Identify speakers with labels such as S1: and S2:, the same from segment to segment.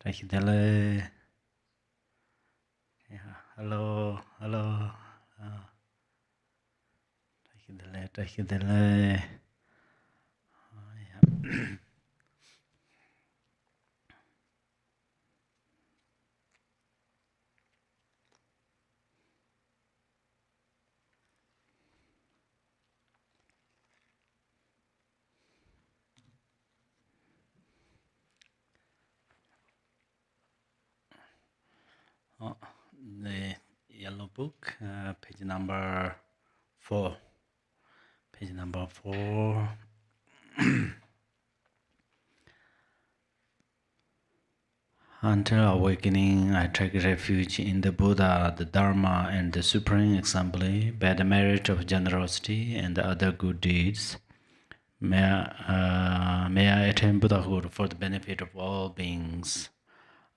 S1: Hello, hello, hello. Hello. The yellow book, page number 4. Page number 4. Until awakening, I take refuge in the Buddha, the Dharma, and the Supreme Assembly by the merit of generosity and the other good deeds. May I attain Buddhahood for the benefit of all beings.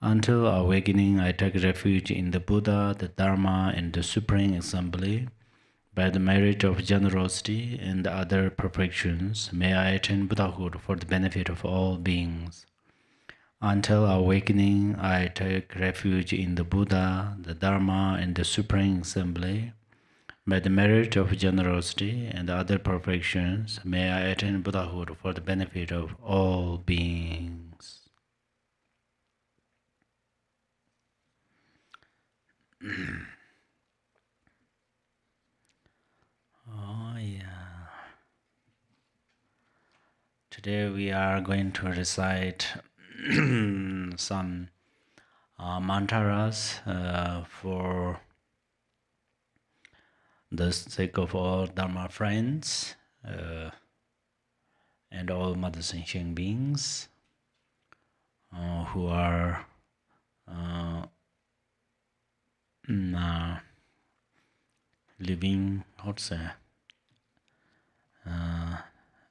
S1: Until awakening, I take refuge in the Buddha, the Dharma, and the Supreme Assembly. By the merit of generosity and the other perfections, may I attain Buddhahood for the benefit of all beings. Until awakening, I take refuge in the Buddha, the Dharma, and the Supreme Assembly. By the merit of generosity and the other perfections, may I attain Buddhahood for the benefit of all beings. Oh, yeah. Today we are going to recite some mantras for the sake of all Dharma friends and all Mother Sentient beings who are living, how to say,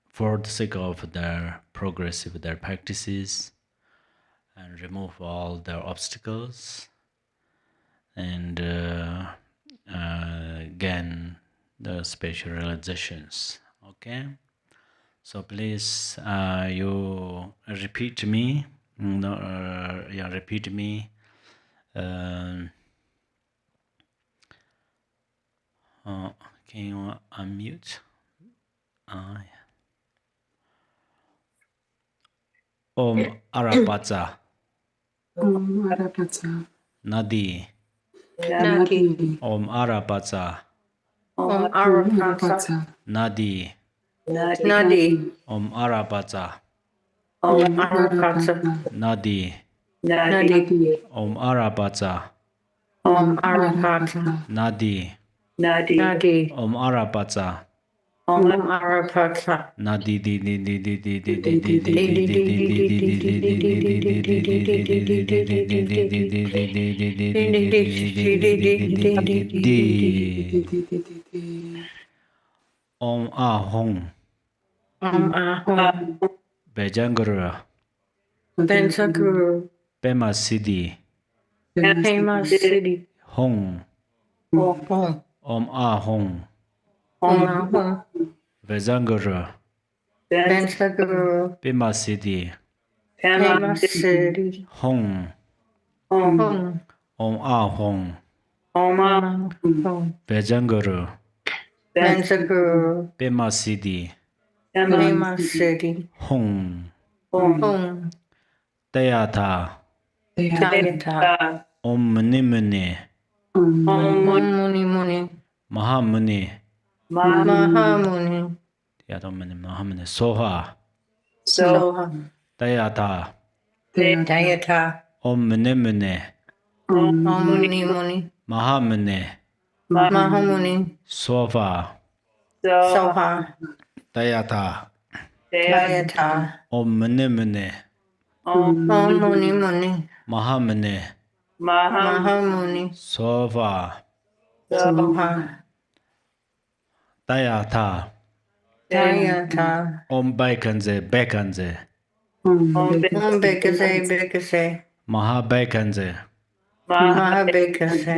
S1: for the sake of their progress with their practices and remove all their obstacles and gain the spiritual realizations. Okay, so please you repeat me. Repeat me. Can you unmute? Yeah. Om Arapatsa.
S2: Om Arapatsa.
S1: Nadi.
S2: Nadi.
S1: Om Arapatsa.
S2: Om Arapatsa.
S1: Nadi.
S2: Nadi.
S1: Om Arapatsa.
S2: Om Arapatsa.
S1: Nadi.
S2: Nadi.
S1: Om Arapatsa.
S2: Om Arapatsa.
S1: Nadi.
S2: Nadi.
S1: Om Arapatsa.
S2: Om Arapatsa.
S1: Nadi di di di di di di di di Om Ahong.
S2: Om Ahong.
S1: Bejanguru.
S2: Bensakuru.
S1: Pema Siddhi.
S2: Pema Siddhi.
S1: Hong.
S2: Hong.
S1: Om Ahong.
S2: Om Ahong.
S1: Bejanguru.
S2: Bensakuru.
S1: Pema Siddhi.
S2: Pema Siddhi.
S1: Hong.
S2: Hong.
S1: Om Ahong.
S2: Om Ahong.
S1: Bejanguru.
S2: Bensakuru.
S1: Pema Siddhi.
S2: Pema Siddhi.
S1: Hong.
S2: Hong.
S1: Tayata.
S2: Tayata.
S1: Om Muni Muni.
S2: Om Muni Muni.
S1: Mahamuni.
S2: Mahamuni.
S1: Tayata Muni Mahamuni. Soha.
S2: Soha.
S1: Tayata.
S2: Tayata.
S1: Om Muni Muni.
S2: Om Muni Muni.
S1: Mahamuni.
S2: Mahamuni.
S1: Soha.
S2: Soha.
S1: Tayata.
S2: Tayata.
S1: Om Muni Muni.
S2: Om Muni Muni.
S1: Mahamuni.
S2: Mahamuni.
S1: Soha.
S2: Soha.
S1: Tayata.
S2: Tayata.
S1: Om Baikanze Bekanze.
S2: Om Bekase Bekase.
S1: Maha Baikanze.
S2: Mahabekase.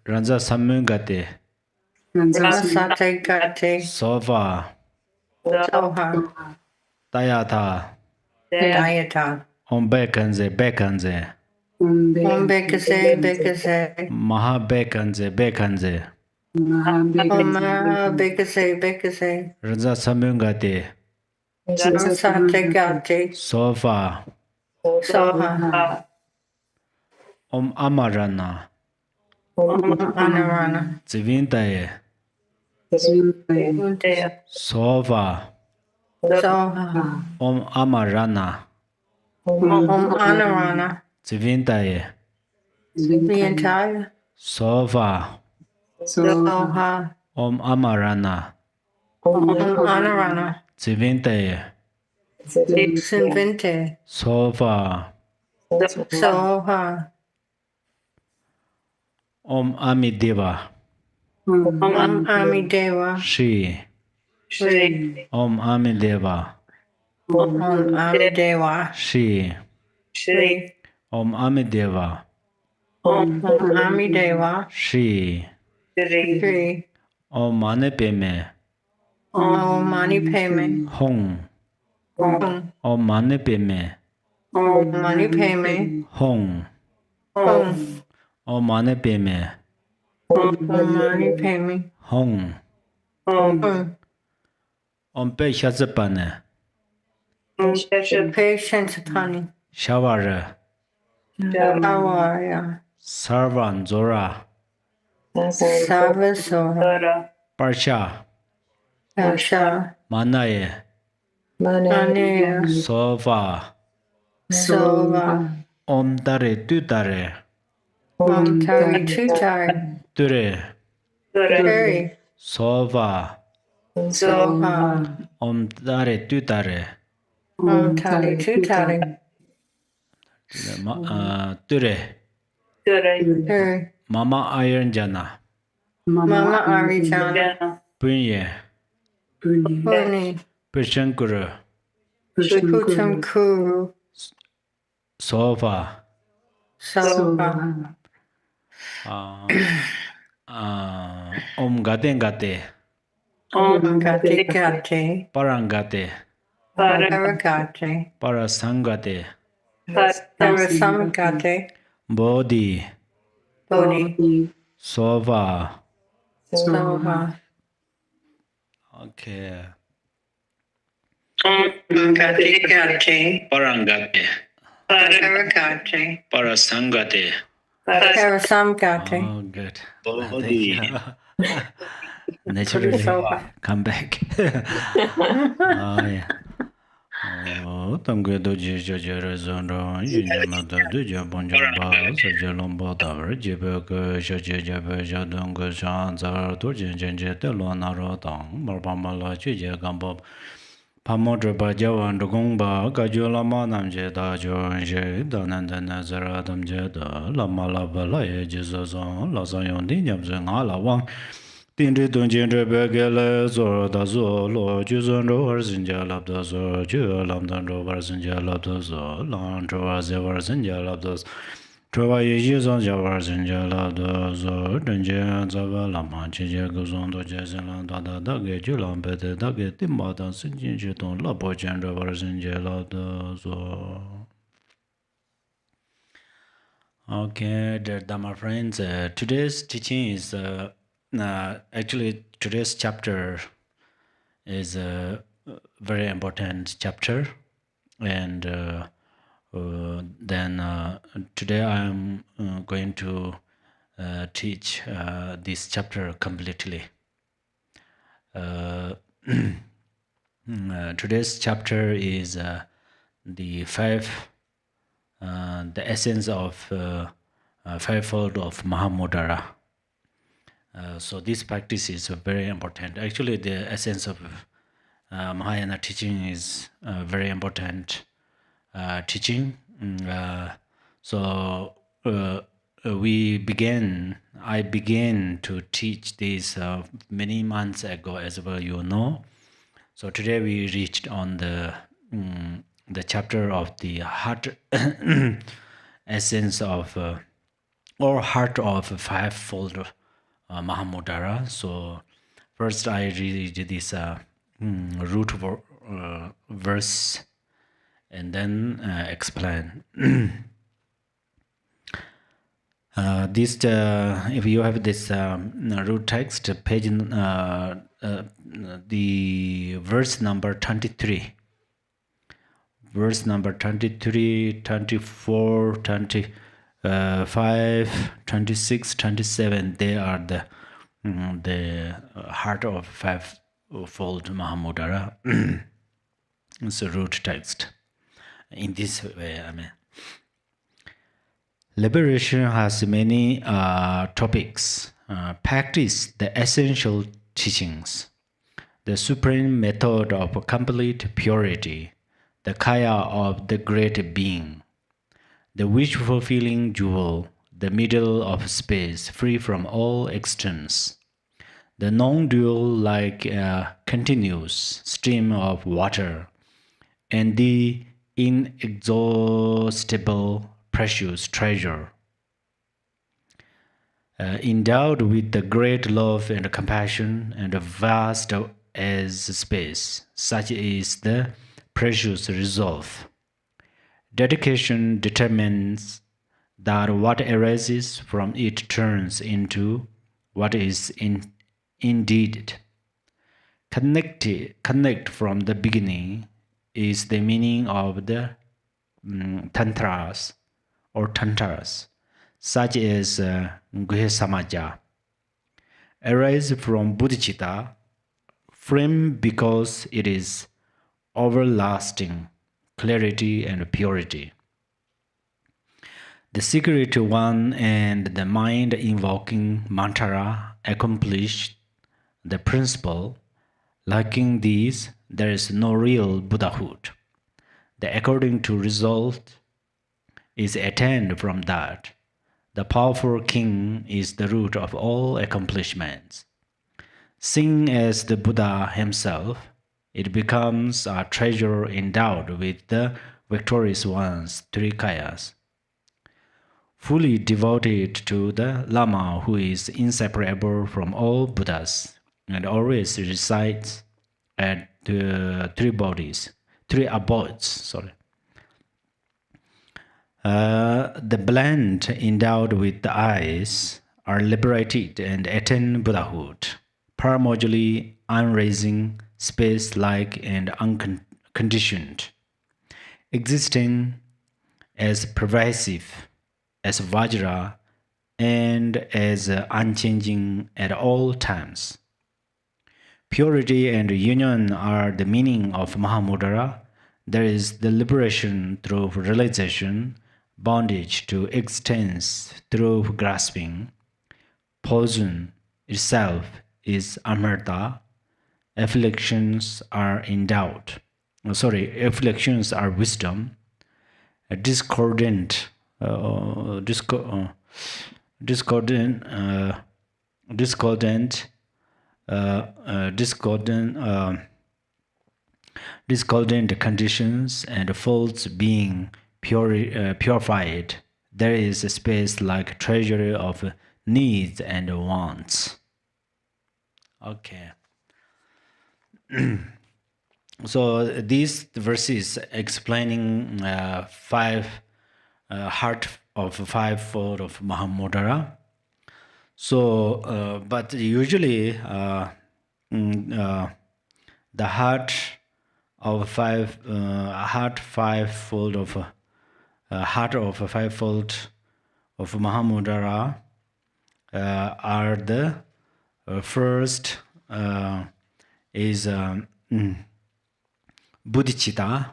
S1: Ranza Samungate.
S2: Rasate Kate.
S1: Soha.
S2: Soha.
S1: Tayata.
S2: Tayata.
S1: Om Bekanze Bekanze.
S2: Bekase, Bekase.
S1: Mahabekanze, Bekanze.
S2: Bekase, Bekase.
S1: Raja Samyungate.
S2: Sate Gate.
S1: Sofa.
S2: Soha.
S1: Amarana.
S2: Anarana.
S1: Zivintaye. Sofa.
S2: Soha.
S1: Amarana.
S2: Anarana.
S1: Zivintaye.
S2: The entire.
S1: Sofa.
S2: Soha.
S1: Amarana.
S2: Anarana.
S1: Zivintaye.
S2: Sinvinte.
S1: Sofa.
S2: Soha.
S1: Amideva.
S2: Amideva.
S1: Shri.
S2: Shri.
S1: Amideva.
S2: Amideva.
S1: Shri.
S2: Shri.
S1: Amideva.
S2: Amideva.
S1: Shri.
S2: Shri.
S1: Manipeme.
S2: Mani payment.
S1: Hong. Manipeme.
S2: Mani payment.
S1: Hong. Manipeme.
S2: Mani payment.
S1: Hong. Peshazapane.
S2: Patience upon
S1: Shavara.
S2: Awaya.
S1: Sarvan Zora.
S2: Savasora.
S1: Parsha.
S2: Asha.
S1: Manaye.
S2: Anaya.
S1: Sofa.
S2: Sova.
S1: Tare Tutare.
S2: Tari Tutar.
S1: Ture.
S2: Tari.
S1: Sofa.
S2: Soha.
S1: Tare Tutare.
S2: Tari Tutari.
S1: Ture.
S2: Tari.
S1: Mama Iron Jana.
S2: Mama Arijana.
S1: Punye.
S2: Puni.
S1: Prishankura.
S2: Putam Kuru.
S1: Sofa.
S2: Soha.
S1: Gaten Gate.
S2: Gati Gati.
S1: Parangate.
S2: Paragati.
S1: Parasangate.
S2: Parasamgati.
S1: Bodhi.
S2: Bodhi.
S1: Sofa.
S2: Soha.
S1: Okay.
S2: Gati Gati.
S1: Parangate.
S2: Paragati.
S1: Parasangate.
S2: Parasamgati.
S1: Oh, good. Thank you. Naturally, come back. Oh, yeah. Tamge doji jajara zandra yinjama da duja bonjamba saja lomba davar jibe ke shaje jabe jadung ke shan zar turjin jenje te lo naro tang marpama la chuje gambo Pamodra ba jawan Drikung Kagyu lama namje da jo je da nan da na zara damje da lama la ba la ye je zo zon la sa yon di nyam ze nga la wang tin ri dong jin re be ge le zo da zo lo ju zon ro war sin ja lab da zo ju lam dan ro war sin ja lab da zo lan ro wa ze war sin ja lab da zo Trova ye ye zon ja war sin ja lab da zo den je za ba la ma che je ge zon do je sin lan da da da ge ju lam be de da ge tim ma dan sin jin je don la bo jen ro war sin ja lab da zo. Okay, dear Dharma friends, today's teaching is actually today's chapter is a very important chapter, and then today I am going to teach this chapter completely. Today's chapter is the essence of Fivefold of Mahamudra. So this practice is very important. Actually, the essence of Mahayana teaching is very important teaching. So I began to teach this many months ago, as well you know. So today we reached on the chapter of the heart essence of or heart of Fivefold Mahamudra. So first I read this root verse and then explain. If you have this root text, page, the verse number 23, verse number 23, 24, 25, 26, 27, they are the heart of Fivefold Mahamudra. It's a root text. In this way, I mean, liberation has many topics. Practice the essential teachings, the supreme method of complete purity, the kaya of the great being, the wish-fulfilling jewel, the middle of space, free from all extremes, the non-dual like a continuous stream of water, and the inexhaustible precious treasure. Endowed with the great love and compassion and vast as space, such is the precious resolve. Dedication determines that what arises from it turns into what is indeed. Connect from the beginning is the meaning of the tantras or tantras, such as Guhe Samaja. Arise from Bodhicitta, frame because it is everlasting, clarity and purity. The secret one and the mind invoking mantra accomplish the principle. Lacking these, there is no real Buddhahood. The according to result is attained from that. The powerful king is the root of all accomplishments. Seen as the Buddha himself, it becomes a treasure endowed with the victorious one's three kayas. Fully devoted to the Lama who is inseparable from all Buddhas and always resides at the three abodes. The blend endowed with the eyes are liberated and attain Buddhahood, primordially unraising, space-like and unconditioned, existing as pervasive as Vajra and as unchanging at all times. Purity and union are the meaning of Mahamudra. There is the liberation through realization, bondage to existence through grasping. Poison itself is amarta. Afflictions are afflictions are wisdom. Discordant conditions and faults being purified, there is a space like treasury of needs and wants. Okay. So these verses explaining heart of fivefold of Mahamudra. So, but usually the heart of fivefold of Mahamudra are the first is Bodhicitta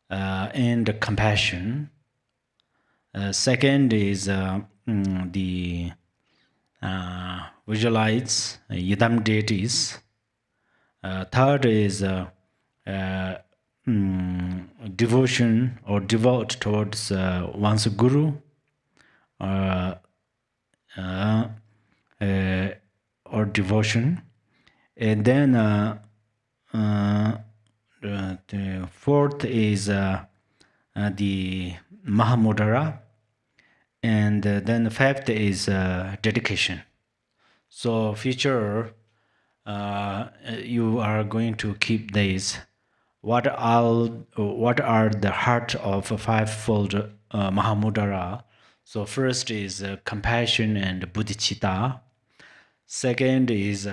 S1: and compassion. Second is the visualize Yidam deities. Third is devotion or devote towards one's guru or devotion. And then the fourth is the Mahamudra. And then the fifth is dedication. So future you are going to keep these. What are the heart of fivefold Mahamudra? So first is compassion and bodhicitta. Second is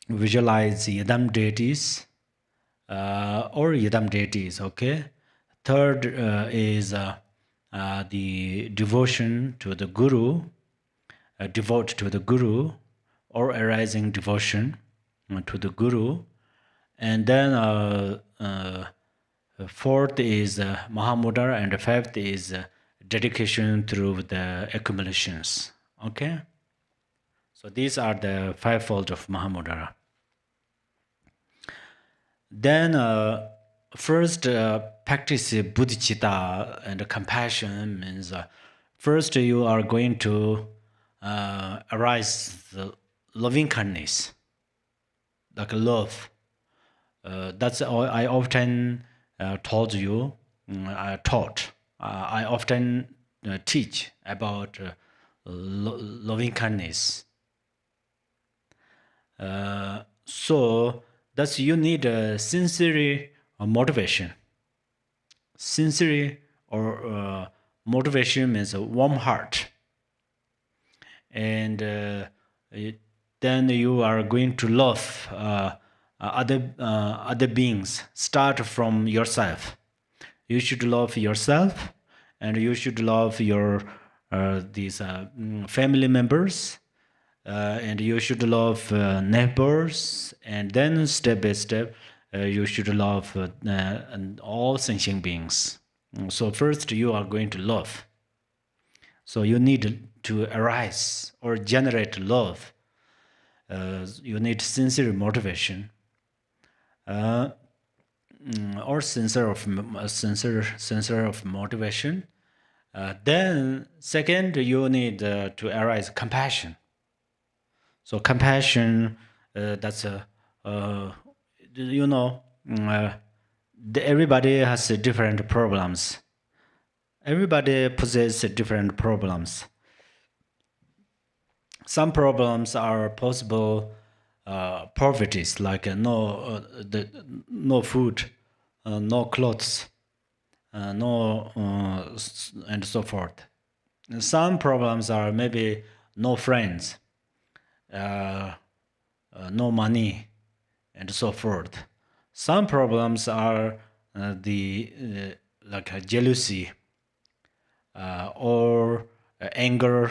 S1: visualize yidam deities or yidam deities. Okay. Third is the devotion to the guru, devote to the guru, or arising devotion to the guru. And then fourth is Mahamudra, and the fifth is dedication through the accumulations. Okay? So these are the fivefold of Mahamudra. Then first practice bodhicitta and compassion means first you are going to arise the loving kindness, like love. That's all I often told you, I taught. I often teach about loving kindness. So that's you need a sincere motivation. Sincere or motivation means a warm heart. And then you are going to love other beings. Start from yourself. You should love yourself, and you should love your these family members, and you should love neighbors, and then step by step you should love and all sentient beings. So first you are going to love. So you need to arise or generate love. You need sincere motivation, or sincere of motivation. Then second, you need to arise compassion. So compassion, that's everybody has different problems. Everybody possesses different problems. Some problems are possible poverties, like no food, no clothes, no and so forth. And some problems are maybe no friends, no money, and so forth. Some problems are like jealousy, or anger,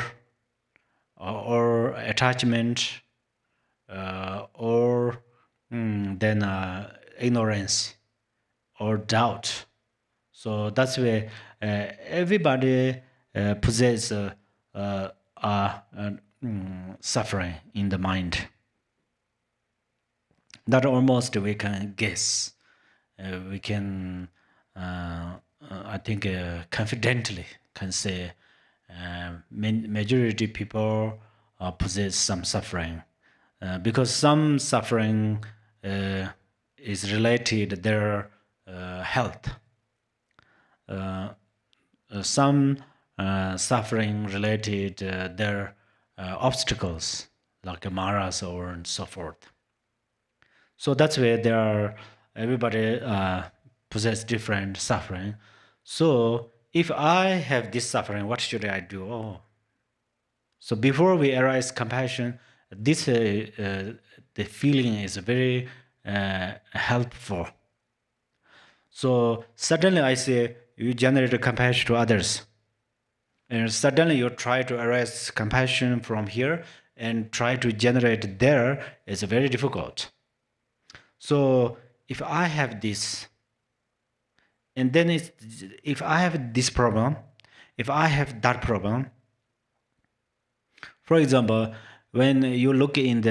S1: or attachment, or then ignorance or doubt. So that's where everybody possesses suffering in the mind. That almost we can guess. We can, I think, confidently can say majority people possess some suffering, because some suffering is related to their health. Some suffering related their obstacles, like maras or so forth. So that's where everybody possess different suffering. So if I have this suffering, what should I do? Oh. So before we arise compassion, this the feeling is very helpful. So suddenly I say you generate compassion to others, and suddenly you try to arise compassion from here and try to generate there is very difficult. So if I have this, and then if I have this problem, if I have that problem, for example, when you look in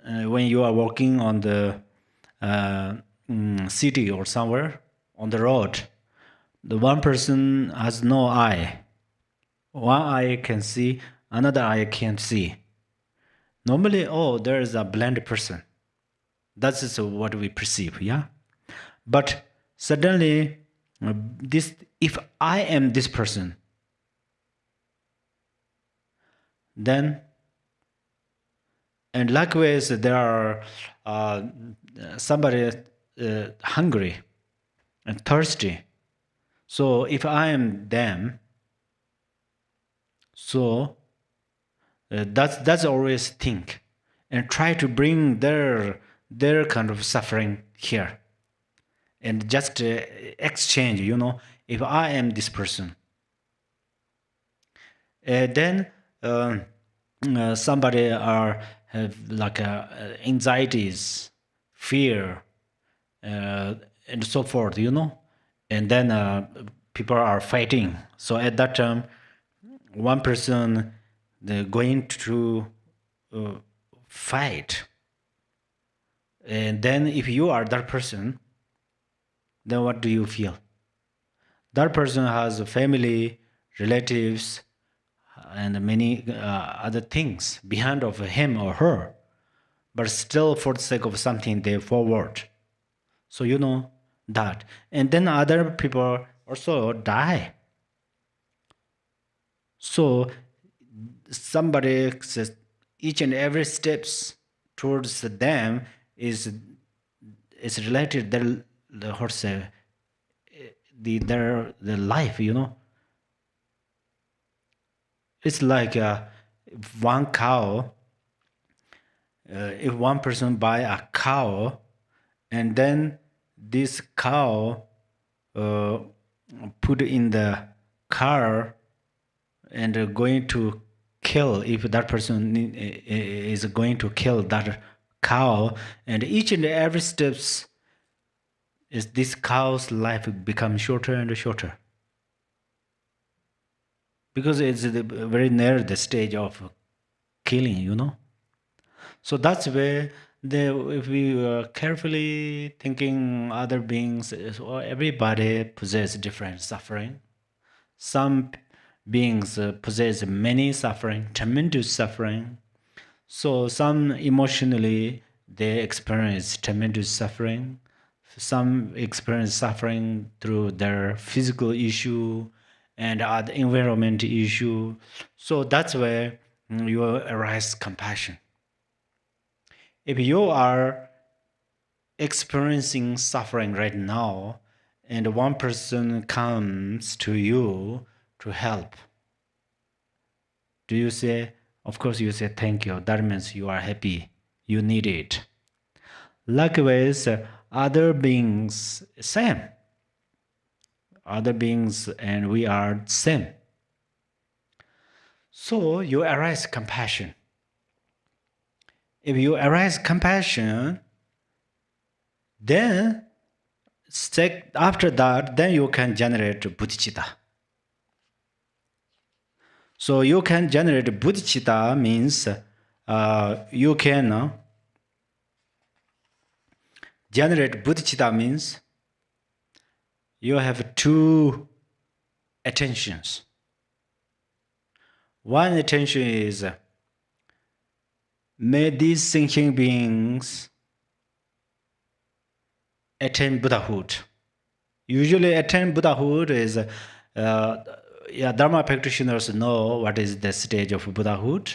S1: when you are walking on the city or somewhere on the road, the one person has no eye. One eye can see, another eye can't see. Normally, there is a blind person. That's just what we perceive, yeah? But suddenly, if I am this person, then, and likewise, there are somebody hungry and thirsty. So if I am them, So that's always think, and try to bring their kind of suffering here, and just exchange. If I am this person, then somebody have like anxieties, fear, and so forth, and then people are fighting. So at that time, one person going to uh, fight, and then if you are that person, then what do you feel? That person has a family, relatives, and many other things behind of him or her, but still for the sake of something they forward. So that, and then other people also die. So somebody says each and every steps towards them is related the horse the life. It's like one cow. If one person buy a cow, and then this cow uh, put in the car and going to kill, if that person is going to kill that cow, and each and every steps is this cow's life becomes shorter and shorter, because it's very near the stage of killing. So that's where if we carefully thinking other beings, or everybody possess different suffering. Some beings possess many suffering, tremendous suffering. So some emotionally they experience tremendous suffering. Some experience suffering through their physical issue and other environment issue. So that's where you arise compassion. If you are experiencing suffering right now, and one person comes to you to help, do you say, of course you say thank you, that means you are happy, you need it. Likewise, other beings same, other beings and we are same. So you arise compassion. If you arise compassion, then after that, then you can generate Bodhicitta. So you can generate Bodhicitta means you can generate Bodhicitta means you have two attentions. One attention is may these sentient beings attain Buddhahood. Usually attain Buddhahood is Dharma practitioners know what is the stage of Buddhahood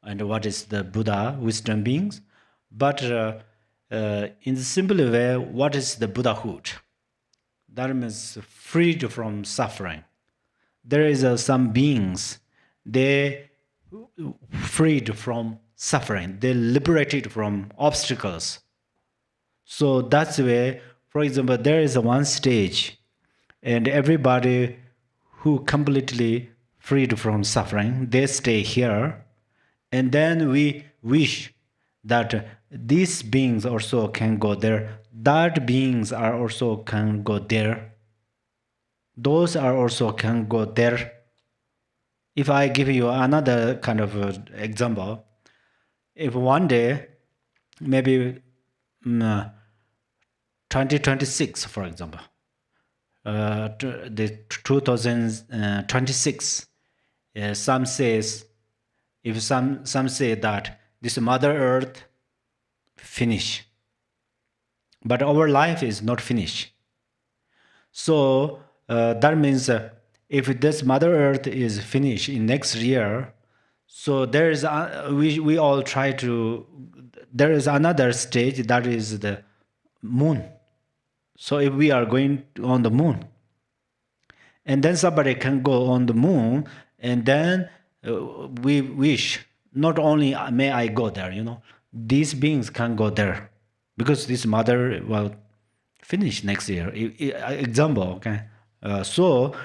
S1: and what is the Buddha wisdom beings. But in the simple way, what is the Buddhahood? That means freed from suffering. There is some beings, they freed from suffering, they liberated from obstacles. So that's where, for example, there is one stage, and everybody who completely freed from suffering, they stay here, and then we wish that these beings also can go there, that beings are also can go there, those are also can go there. If I give you another kind of example, if one day, maybe 2026, for example, the 2026, some says, if some say that this Mother Earth finish, but our life is not finished. So that means if this Mother Earth is finished in next year, so there is we all try to. There is another stage, that is the moon. So if we are going on the moon, and then somebody can go on the moon, and then we wish not only may I go there, these beings can go there because this mother will finish next year. Example, okay. So,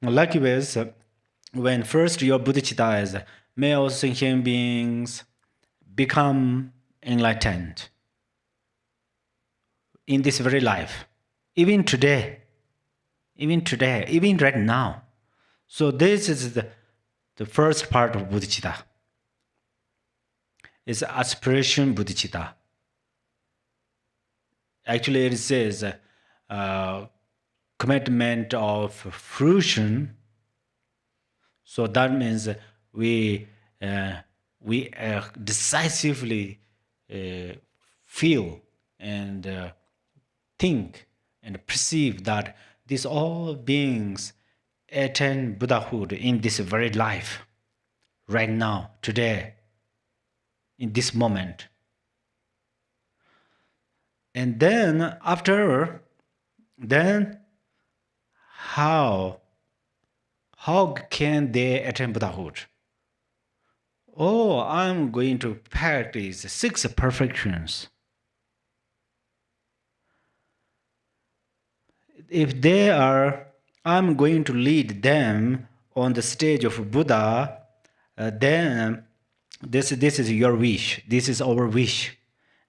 S1: likewise, when first your Bodhicitta is male sentient beings become enlightened in this very life, even today, even right now. So this is the first part of Bodhicitta. It's aspiration Bodhicitta. Actually, it says commitment of fruition. So that means we decisively feel and think and perceive that these all beings attain Buddhahood in this very life, right now, today, in this moment. And then after, then how can they attain Buddhahood? Oh, I'm going to practice 6 perfections. If they are, I'm going to lead them on the stage of Buddha, then this is your wish. This is our wish.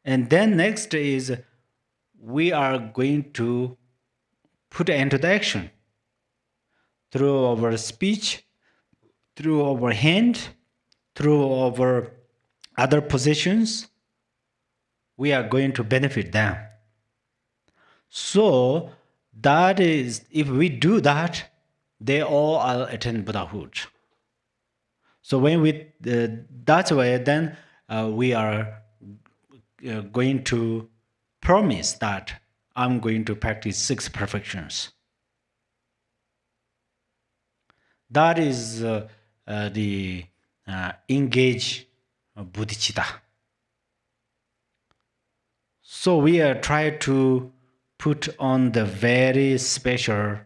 S1: And then next is we are going to put into the action through our speech, through our hand, through our other positions. We are going to benefit them. So that is, if we do that, they all are attain Buddhahood. So when we that way, then we are going to promise that I'm going to practice 6 perfections. That is the engage Bodhicitta. So we are trying to put on the very special.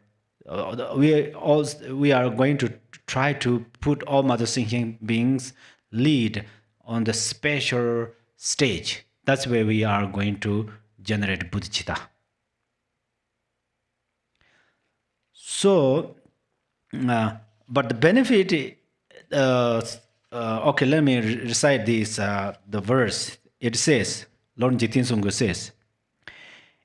S1: We are going to try to put all mother sentient beings lead on the special stage. That's where we are going to generate Bodhicitta. So, but the benefit. Okay, let me recite this. The verse. It says, Lord Jigten says,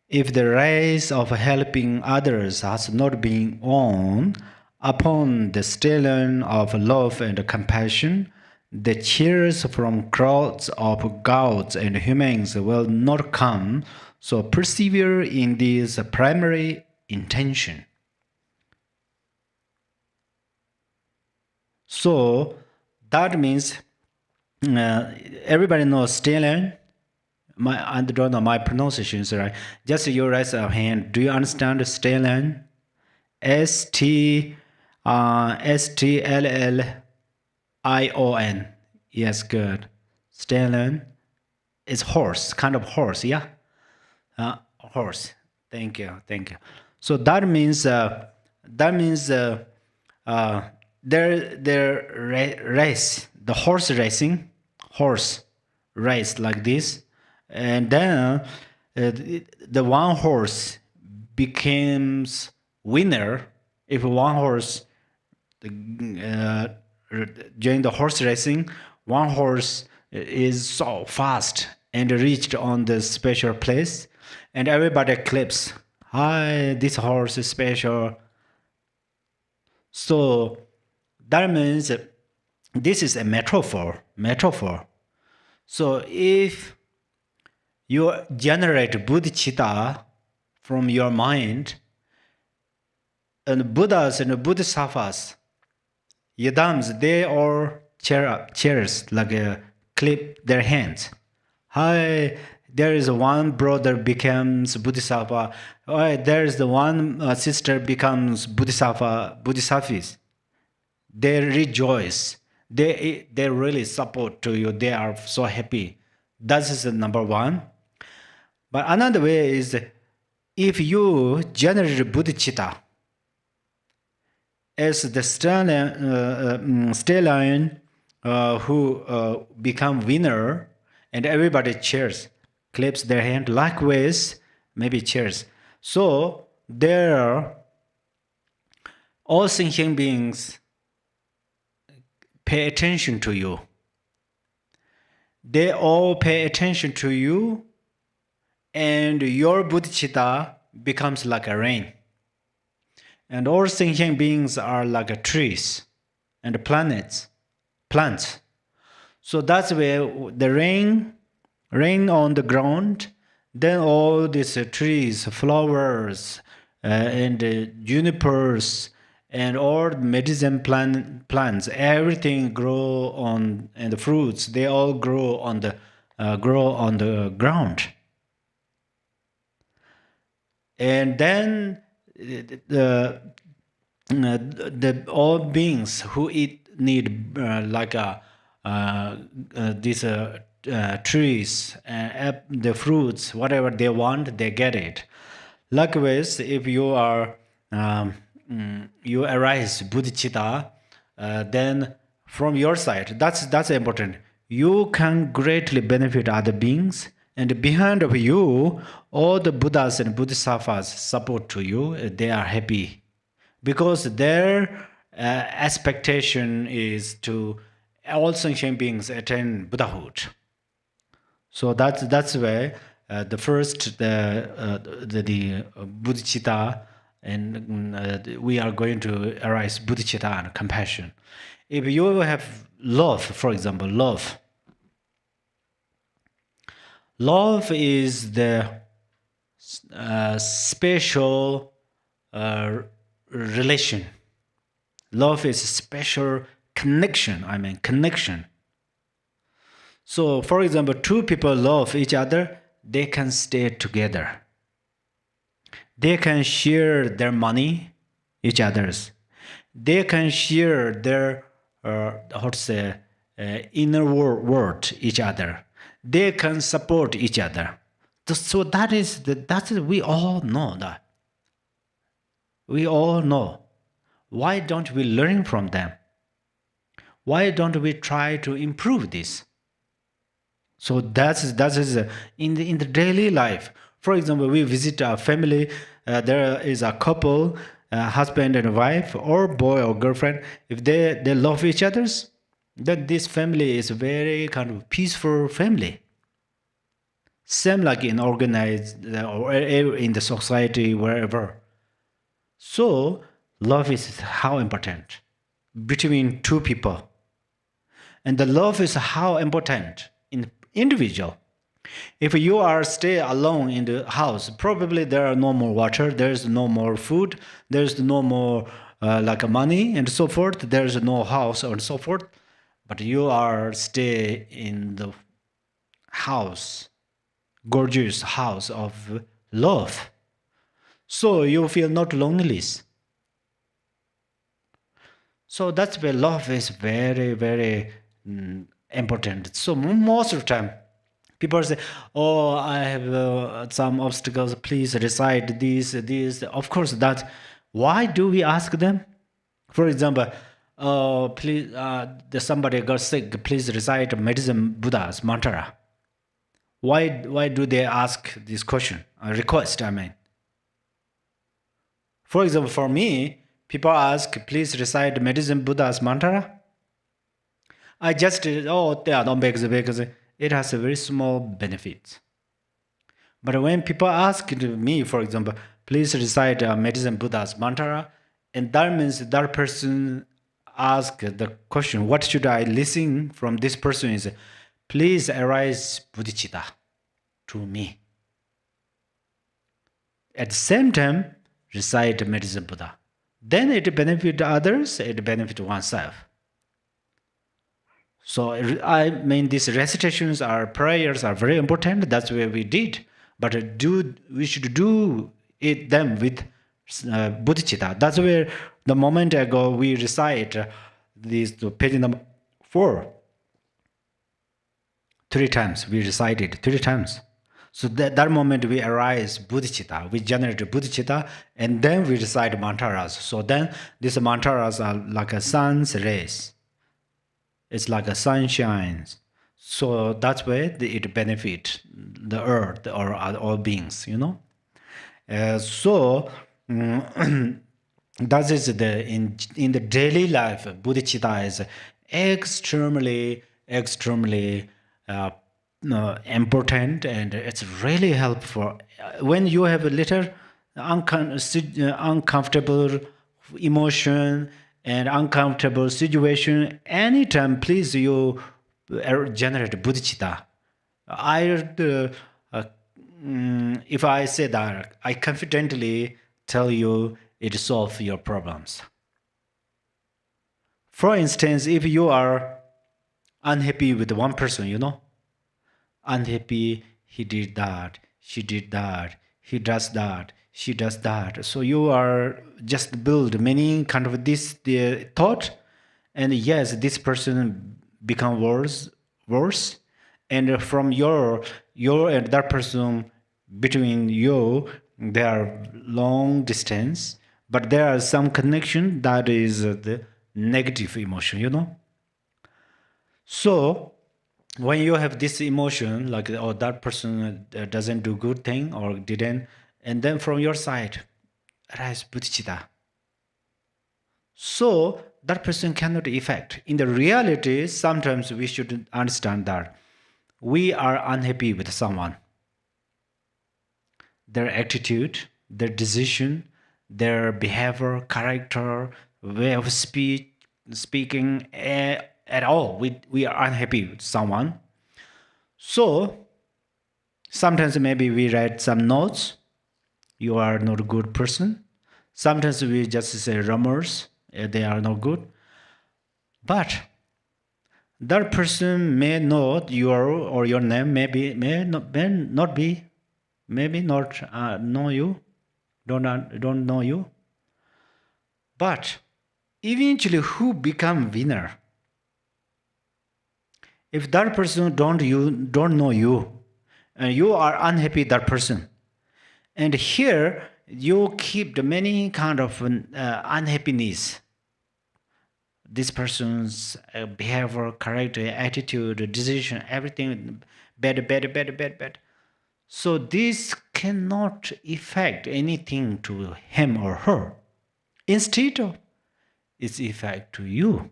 S1: if the rise of helping others has not been on upon the stallion of love and compassion, the cheers from crowds of gods and humans will not come. So persevere in this primary intention. So that means everybody knows stallion. I don't know my pronunciation is right. Just you raise a hand. Do you understand the stallion? Stallion. Yes, good. Stallion is horse, kind of horse, yeah. Horse. Thank you. So that means their race, the horse race like this. And then the one horse becomes winner if one horse during the horse racing, one horse is so fast and reached on the special place, and everybody claps. Hi, this horse is special. So that means this is a metaphor. So if you generate Bodhicitta from your mind, and Buddhas and Bodhisattvas, Yadams, they all cheers, like clap their hands. Hi, there is one brother becomes Bodhisattva. Hi, there is the one sister becomes Bodhisattvas. They rejoice. They really support to you. They are so happy. That is the number one. But another way is if you generate Bodhicitta as the stallion who become winner, and everybody cheers, claps their hand. Likewise, maybe cheers. So there, all sentient beings pay attention to you. They all pay attention to you, and your bodhicitta becomes like a rain. And all sentient beings are like trees and plants. So that's where the rain on the ground, then all these trees, flowers, and junipers, and all medicine plants, everything grow on, and the fruits, they all grow on the ground. And then the all beings who need these trees and the fruits, whatever they want, they get it. Likewise, if you are you arise bodhicitta, then from your side, that's important. You can greatly benefit other beings, and behind of you, all the Buddhas and Bodhisattvas support to you. They are happy because their expectation is to all sentient beings attain Buddhahood. So that's where the first the bodhicitta, and we are going to arise bodhicitta and compassion. If you have love, for example, love is the special relation. Love is a special connection. Connection. So, for example, two people love each other, they can stay together. They can share their money, each other's. They can share their inner world, each other. They can support each other. So that's we all know that. We all know. Why don't we learn from them? Why don't we try to improve this? So that is in the daily life. For example, we visit a family. There is a couple, husband and wife, or boy or girlfriend. If they love each other's, then this family is a very kind of peaceful family. Same like in organized or in the society, wherever. So love is how important between two people, and the love is how important in individual. If you are stay alone in the house, probably there are no more water, there's no more food, there's no more money and so forth, there's no house and so forth, but you are stay in the house, gorgeous house of love, so you feel not loneliness. So that's where love is very, very important. So most of the time, people say, "Oh, I have some obstacles. Please recite these." Of course, that. Why do we ask them? For example, please, somebody got sick. Please recite medicine Buddha's mantra. Why do they ask this question? A request, For example, for me, people ask, please recite medicine Buddha's mantra. I just, don't because it has a very small benefit. But when people ask me, for example, please recite medicine Buddha's mantra, and that means that person ask the question, what should I listen from this person is, please arise bodhicitta to me. At the same time, recite medicine Buddha. Then it benefits others, it benefits oneself. So these recitations, prayers are very important. That's where we did. But we should do them with bodhicitta. That's where the moment ago we recite page number 4. 3 times. We recited 3 times. So that moment we arise bodhicitta, we generate bodhicitta, and then we recite mantras. So then these mantras are like a sun's rays. It's like a sunshine. So that's why it benefit the earth or all beings, you know. So that is the in the daily life, Bodhicitta is extremely important, and it's really helpful. When you have a little uncomfortable emotion and uncomfortable situation, anytime, please you generate Bodhicitta. If I say that, I confidently tell you it solves your problems. For instance, if you are unhappy with one person, you know, unhappy, he did that, she did that, he does that, she does that. So you are just build many kind of this thought, and yes, this person become worse, and from your and that person between you, there are long distance, but there are some connection that is the negative emotion, you know. So when you have this emotion like, oh, that person doesn't do good thing or didn't, and then from your side arise bodhicitta, so that person cannot affect. In the reality, sometimes we should understand that we are unhappy with someone, their attitude, their decision, their behavior, character, way of speaking, at all. We are unhappy with someone. So sometimes maybe we write some notes. You are not a good person. Sometimes we just say rumors. They are not good. But that person may know your name. May not be. Maybe not know you. Don't know you. But eventually, who become winner? If that person don't know you, and you are unhappy that person, and here you keep the many kind of unhappiness, this person's behavior, character, attitude, decision, everything bad. So this cannot affect anything to him or her. Instead of its effect to you.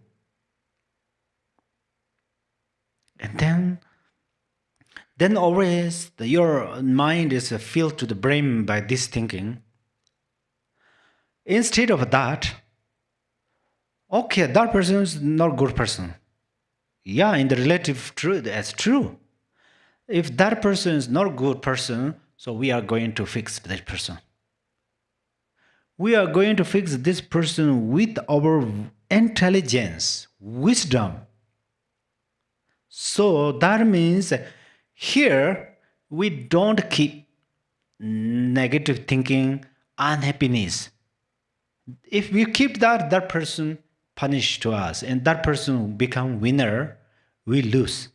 S1: And then always your mind is filled to the brim by this thinking. Instead of that, okay, that person is not a good person. Yeah, in the relative truth, that's true. If that person is not a good person, so we are going to fix that person. We are going to fix this person with our intelligence, wisdom. So that means here we don't keep negative thinking, unhappiness. If we keep that person punished to us and that person become winner, we lose.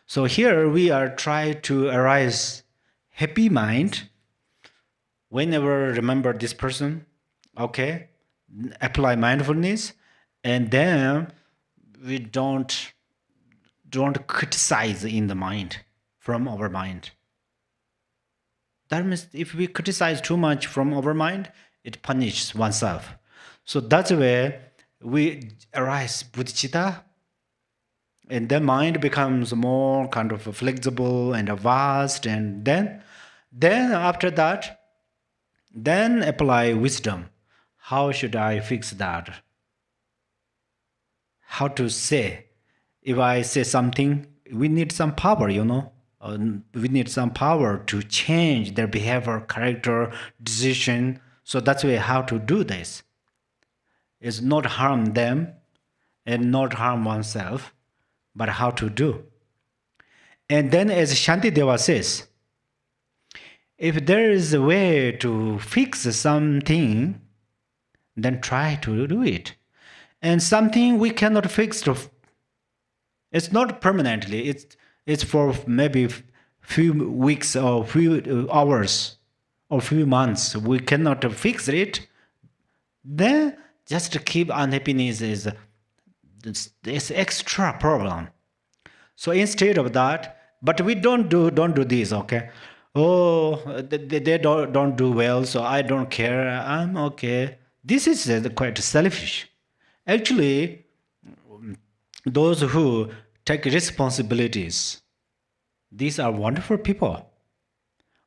S1: So here we are trying to arise happy mind. Whenever remember this person, okay, apply mindfulness, and then we don't criticize in the mind, from our mind. That means if we criticize too much from our mind, it punishes oneself. So that's where we arise bodhicitta, and then mind becomes more kind of flexible and vast, and then after that, then apply wisdom. How should I fix that? How to say? If I say something, we need some power, you know. We need some power to change their behavior, character, decision. So that's why how to do this is not harm them and not harm oneself, but how to do. And then as Shantideva says, if there is a way to fix something, then try to do it. And something we cannot fix, it's not permanently. It's for maybe few weeks or few hours or few months. We cannot fix it. Then just keep unhappiness is this extra problem. So instead of that, but we don't do this, okay? Oh, they don't do well, so I don't care. I'm okay. This is quite selfish. Actually, those who take responsibilities, these are wonderful people.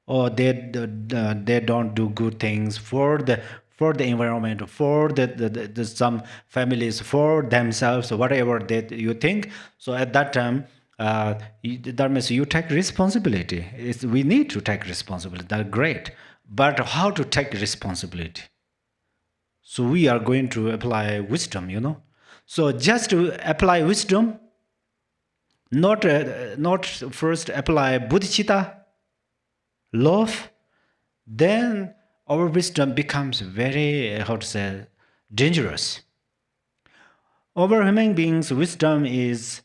S1: Or they don't do good things for the environment, for the some families, for themselves, whatever that you think. So at that time, that means you take responsibility. We need to take responsibility. That's great, but how to take responsibility? So we are going to apply wisdom, So just to apply wisdom, not first apply bodhicitta, love, then our wisdom becomes very, dangerous. Our human beings' wisdom is,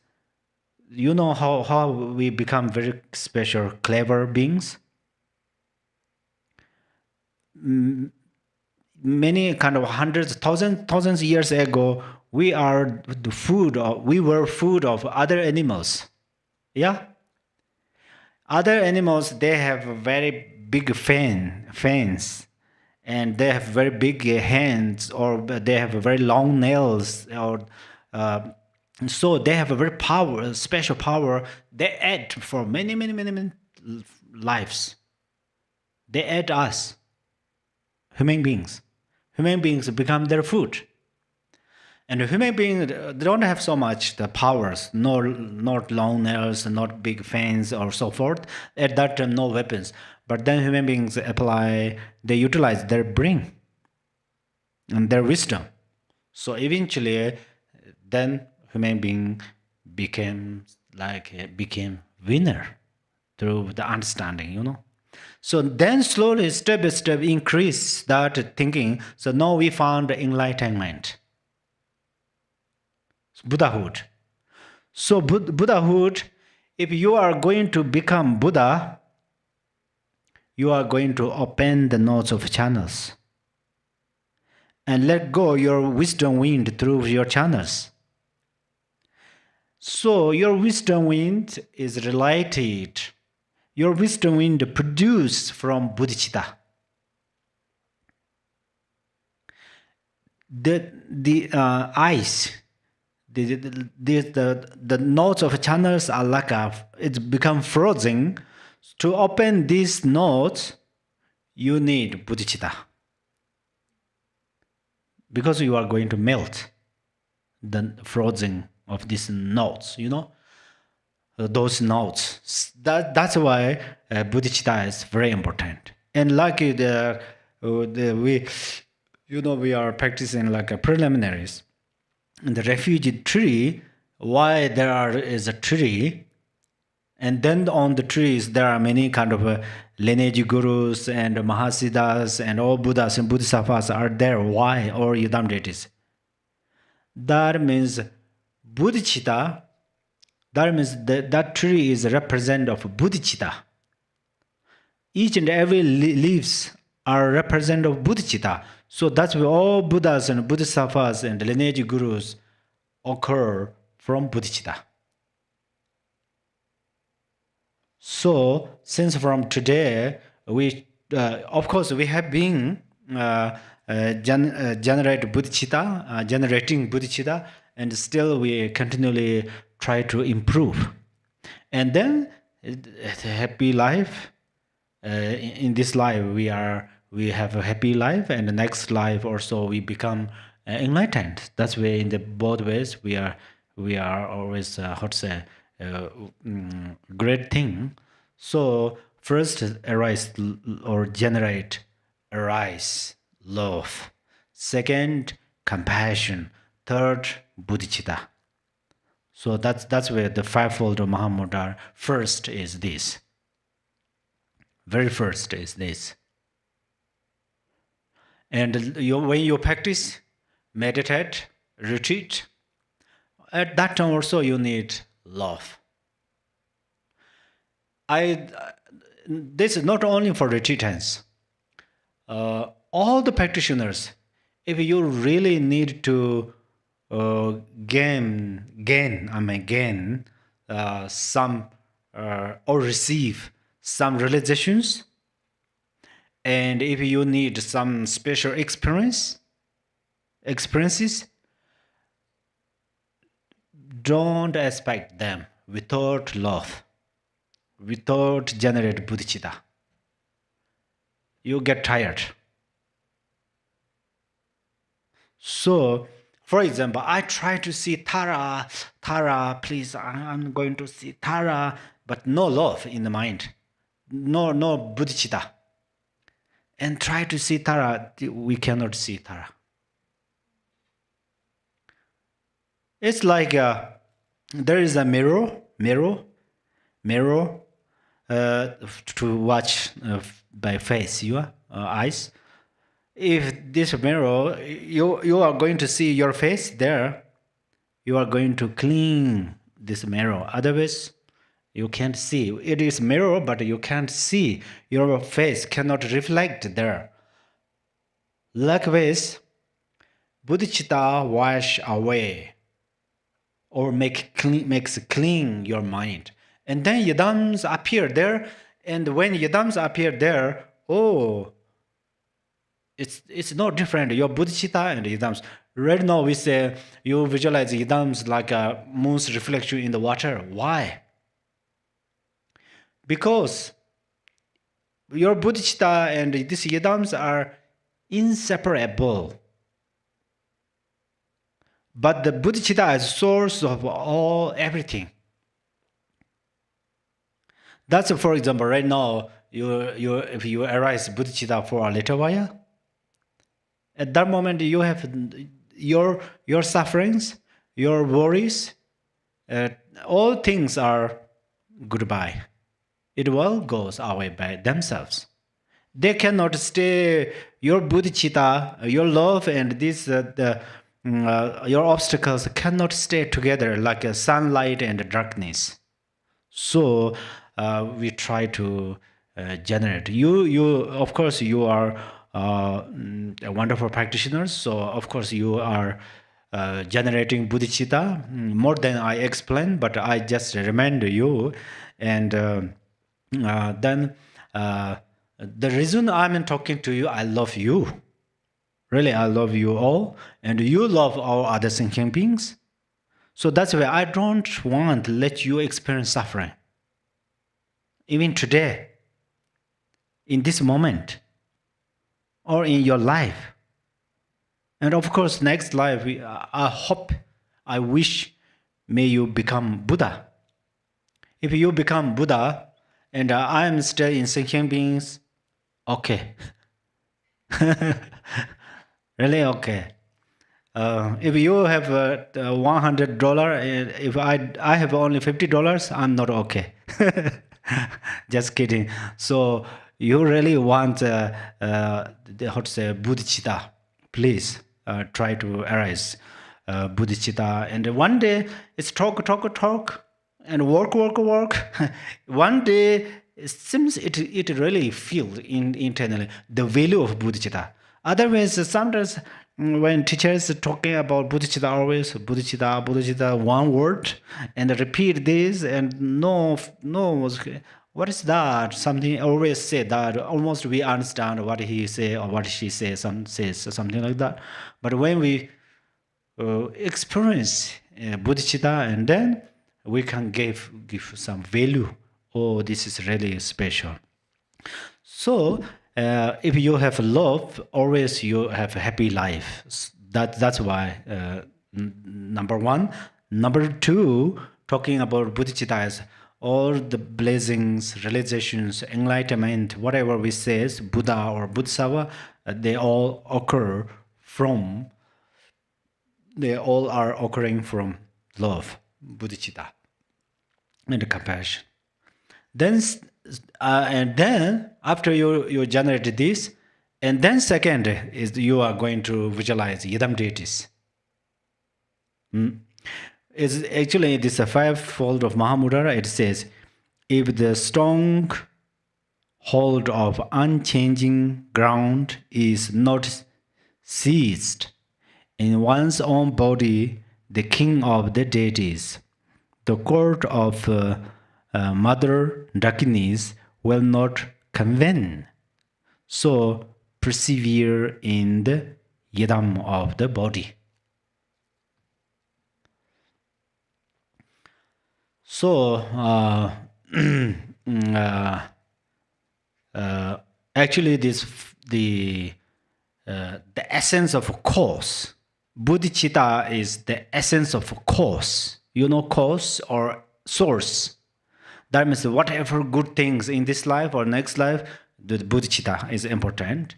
S1: how we become very special, clever beings. Many kind of hundreds, thousands years ago, we were food of other animals. Yeah? Other animals, they have very big fangs, and they have very big hands, or they have very long nails, or so they have a very special power. They add for many lives. They add us, human beings. Human beings become their food. And human beings don't have so much the powers, not long nails, not big fangs or so forth. At that time, no weapons. But then human beings they utilize their brain and their wisdom. So eventually, then human being became winner through the understanding, So then slowly, step by step, increase that thinking. So now we found enlightenment. Buddhahood. So Buddhahood, if you are going to become Buddha, you are going to open the nodes of channels and let go your wisdom wind through your channels. So your wisdom wind is related. Your wisdom wind produced from Bodhicitta. The eyes, the nodes of channels are like it's become frozen. To open these nodes, you need bodhicitta, because you are going to melt the frozen of these nodes. Those nodes. That's why bodhicitta is very important. And like we are practicing like a preliminaries. The refuge tree, why is a tree, and then on the trees there are many kind of lineage gurus and mahasiddhas and all Buddhas and bodhisattvas are there. Why? Or Yudam deities. That means bodhicitta, that means that tree is a representative of bodhicitta. Each and every leaves are representative of bodhicitta. So that's why all Buddhas and bodhisattvas and lineage gurus occur from bodhicitta. So since from today, we of course we have been generating bodhicitta, and still we continually try to improve. And then a happy life. In this life, we have a happy life, and the next life also we become enlightened. That's why in the both ways we are always great thing. So first arise or generate love. Second, compassion. Third, bodhicitta. So that's where the Fivefold Mahamudra first is this. Very first is this. And when you practice, meditate, retreat, at that time also you need love. This is not only for retreatants. All the practitioners, if you really need to gain some or receive some realizations, and if you need some special experiences, don't expect them without love, without generate bodhicitta. You get tired. So, for example, I try to see Tara, please, I'm going to see Tara, but no love in the mind, no bodhicitta. And try to see Tara, we cannot see Tara. It's like there is a mirror to watch by face, your eyes. If this mirror, you are going to see your face there, you are going to clean this mirror. Otherwise, you can't see. It is mirror, but you can't see. Your face cannot reflect there. Likewise, bodhicitta wash away or makes clean your mind. And then yidams appear there. And when yidams appear there, it's no different. Your bodhicitta and yidams. Right now we say you visualize yidams like a moon's reflection in the water. Why? Because your bodhicitta and these yidams are inseparable. But the bodhicitta is source of everything. That's, for example, right now, if you arise bodhicitta for a little while, at that moment you have your sufferings, your worries, all things are goodbye. It all goes away by themselves. They cannot stay. Your bodhicitta, your love, and this your obstacles cannot stay together like a sunlight and darkness. So we try to generate. You of course you are a wonderful practitioner. So of course you are generating bodhicitta more than I explain, but I just remind you. And then the reason I'm talking to you, I love you. Really, I love you all, and you love all other thinking beings. So that's why I don't want to let you experience suffering. Even today, in this moment, or in your life. And of course, next life, I hope, I wish, may you become Buddha. If you become Buddha, and I am still in thinking beings, okay. Really okay. If you have $100, if I have only $50, I'm not okay. Just kidding. So you really want how to say bodhicitta? Please try to arise bodhicitta, and one day it's talk, and work. One day it seems it really feels internally the value of bodhicitta. Otherwise, sometimes when teachers are talking about bodhicitta, always bodhicitta, one word, and repeat this, and no, what is that? Something always say that almost we understand what he say or what she says, something like that. But when we experience bodhicitta, and then we can give some value. Oh, this is really special. So if you have love, always you have a happy life. That's why number one. Number two, talking about bodhicitta is all the blessings, realizations, enlightenment, whatever we say, Buddha or Bodhisattva, they all are occurring from love, bodhicitta, and compassion. Then and then after you generate this, and then second is you are going to visualize Yidam deities. It's actually this fivefold of Mahamudra. It says, if the strong hold of unchanging ground is not seized, in one's own body, the king of the deities. The court of Mother Dakinis will not convene. So persevere in the yidam of the body. So actually, the essence of cause. Bodhicitta is the essence of cause. You know, cause or source. That means whatever good things in this life or next life, the bodhicitta is important.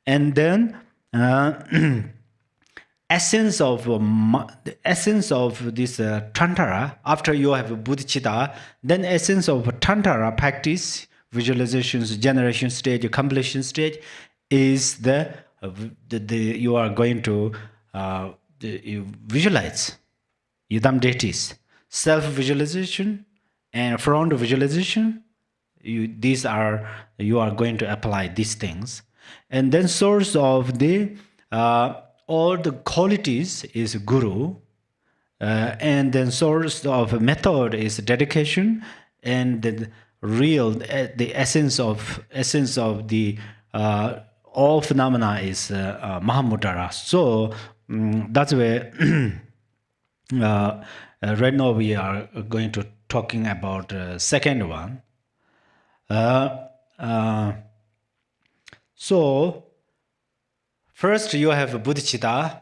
S1: And then the essence of this tantara, after you have bodhicitta, then essence of tantara practice, visualizations, generation stage, completion stage, is you are going to you visualize yidam deities, self visualization and front visualization. You are going to apply these things, and then source of the all the qualities is guru, and then source of method is dedication, and the the essence of the all phenomena is Mahamudra. So that's where right now we are going to talking about second one. So first you have bodhicitta.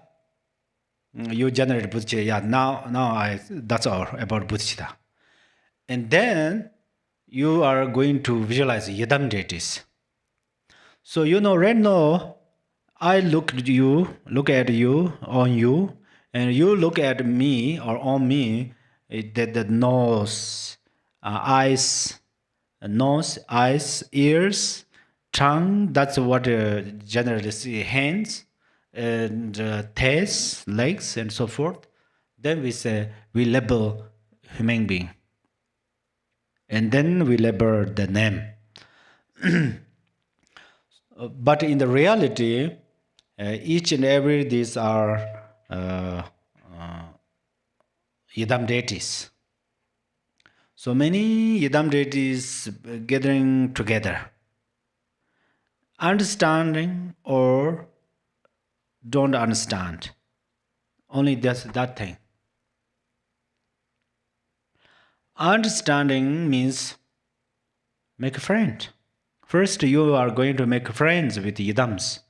S1: You generate bodhicitta. Yeah, now that's all about bodhicitta. And then you are going to visualize yidam deities. So right now, I look at you, on you, and you look at me or on me. The nose, eyes, ears, tongue. That's what generally see. Hands and taste, legs, and so forth. Then we label human being, and then we label the name. But in the reality, each and every these are yidam deities. So many yidam deities gathering together, understanding or don't understand. Only that thing. Understanding means make a friend. First, you are going to make friends with yidams,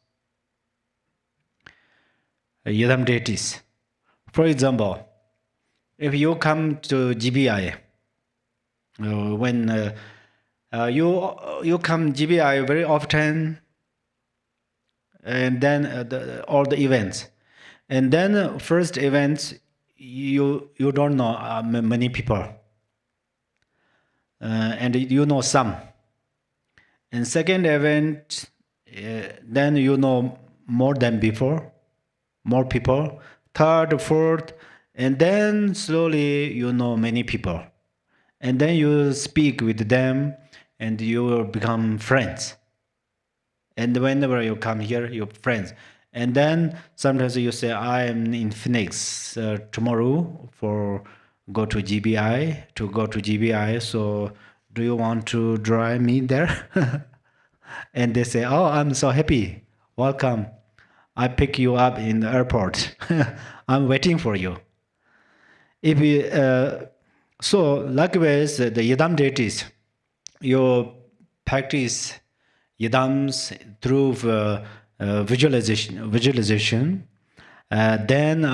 S1: yidam deities. For example, if you come to GBI, when you come GBI very often, and then all the events, and then first events you don't know many people, and you know some. And second event, then you know more than before, more people. Third, fourth, and then slowly you know many people. And then you speak with them and you will become friends. And whenever you come here, you're friends. And then sometimes you say, I am in Phoenix tomorrow to go to GBI. So do you want to drive me there? And they say, oh, I'm so happy. Welcome. I pick you up in the airport. I'm waiting for you. So likewise, the yidam deities, you practice yidams through visualization. Then